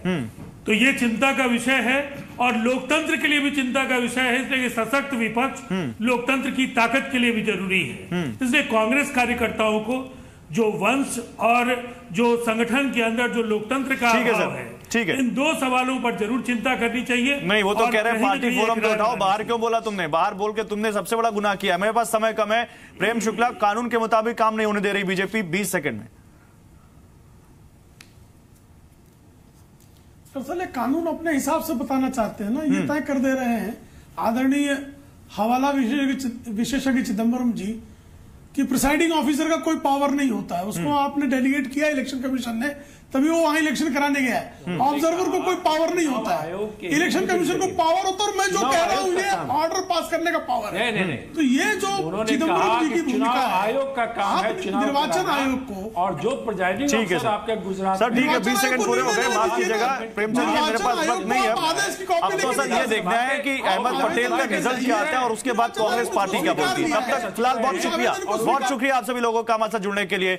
तो ये चिंता का विषय है, और लोकतंत्र के लिए भी चिंता का विषय है। इसलिए सशक्त विपक्ष लोकतंत्र की ताकत के लिए भी जरूरी है। इसलिए कांग्रेस कार्यकर्ताओं को जो वंश और जो संगठन के अंदर जो लोकतंत्र का अभाव है, ठीक है, इन 2 सवालों पर जरूर चिंता करनी चाहिए। नहीं वो तो कह रहे हैं पार्टी फोरम पे उठाओ। बाहर क्यों बोला तुमने? बाहर बोल के तुमने सबसे बड़ा गुनाह किया। मेरे पास समय कम है। प्रेम शुक्ला, कानून के मुताबिक काम नहीं होने दे रही बीजेपी, 20 सेकंड में। दरअसल कानून अपने हिसाब से बताना चाहते हैं ना, ये तय कर दे रहे हैं आदरणीय हवाला विशेषज्ञ चिदम्बरम जी कि प्रिसाइडिंग ऑफिसर का कोई पावर नहीं होता है, उसको आपने डेलीगेट किया इलेक्शन कमीशन ने, तभी वो वहां इलेक्शन कराने गया है। ऑब्जर्वर को कोई पावर नहीं होता है, इलेक्शन कमीशन को पावर होता है। और मैं जो कह रहा हूँ ये ऑर्डर पास करने का पावर है। तो ये जो चिदम्बरम जी की भूमिका है, आयोग का काम है निर्वाचन आयोग को, और जो प्रिजाइडिंग ऑफिसर आपके गुजरात। सर ठीक है, 20 सेकंड पूरे हो गए, माफ कीजिएगा प्रेमचंद जी, मेरे पास वक्त नहीं है। अब तो सर ये देखना है कि अहमद पटेल का रिजल्ट क्या आता है और उसके बाद कांग्रेस पार्टी क्या बोलती है। तब तक फिलहाल बहुत शुक्रिया आप सभी लोगों का हमारे साथ जुड़ने के लिए।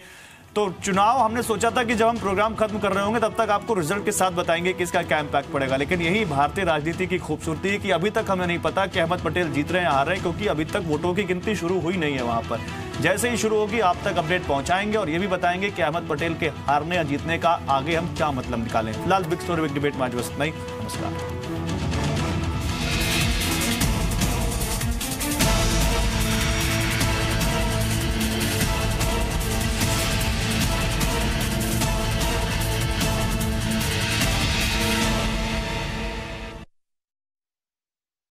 तो चुनाव हमने सोचा था कि जब हम प्रोग्राम खत्म कर रहे होंगे तब तक आपको रिजल्ट के साथ बताएंगे कि इसका क्या इंपैक्ट पड़ेगा, लेकिन यही भारतीय राजनीति की खूबसूरती है कि अभी तक हमें नहीं पता कि अहमद पटेल जीत रहे हैं हार रहे हैं, क्योंकि अभी तक वोटों की गिनती शुरू हुई नहीं है वहां पर। जैसे ही शुरू होगी आप तक अपडेट पहुंचाएंगे और ये भी बताएंगे कि अहमद पटेल के हारने या जीतने का आगे हम क्या मतलब निकालें। फिलहाल बिग स्टोरी बिग डिबेट में आज बस नहीं। नमस्कार।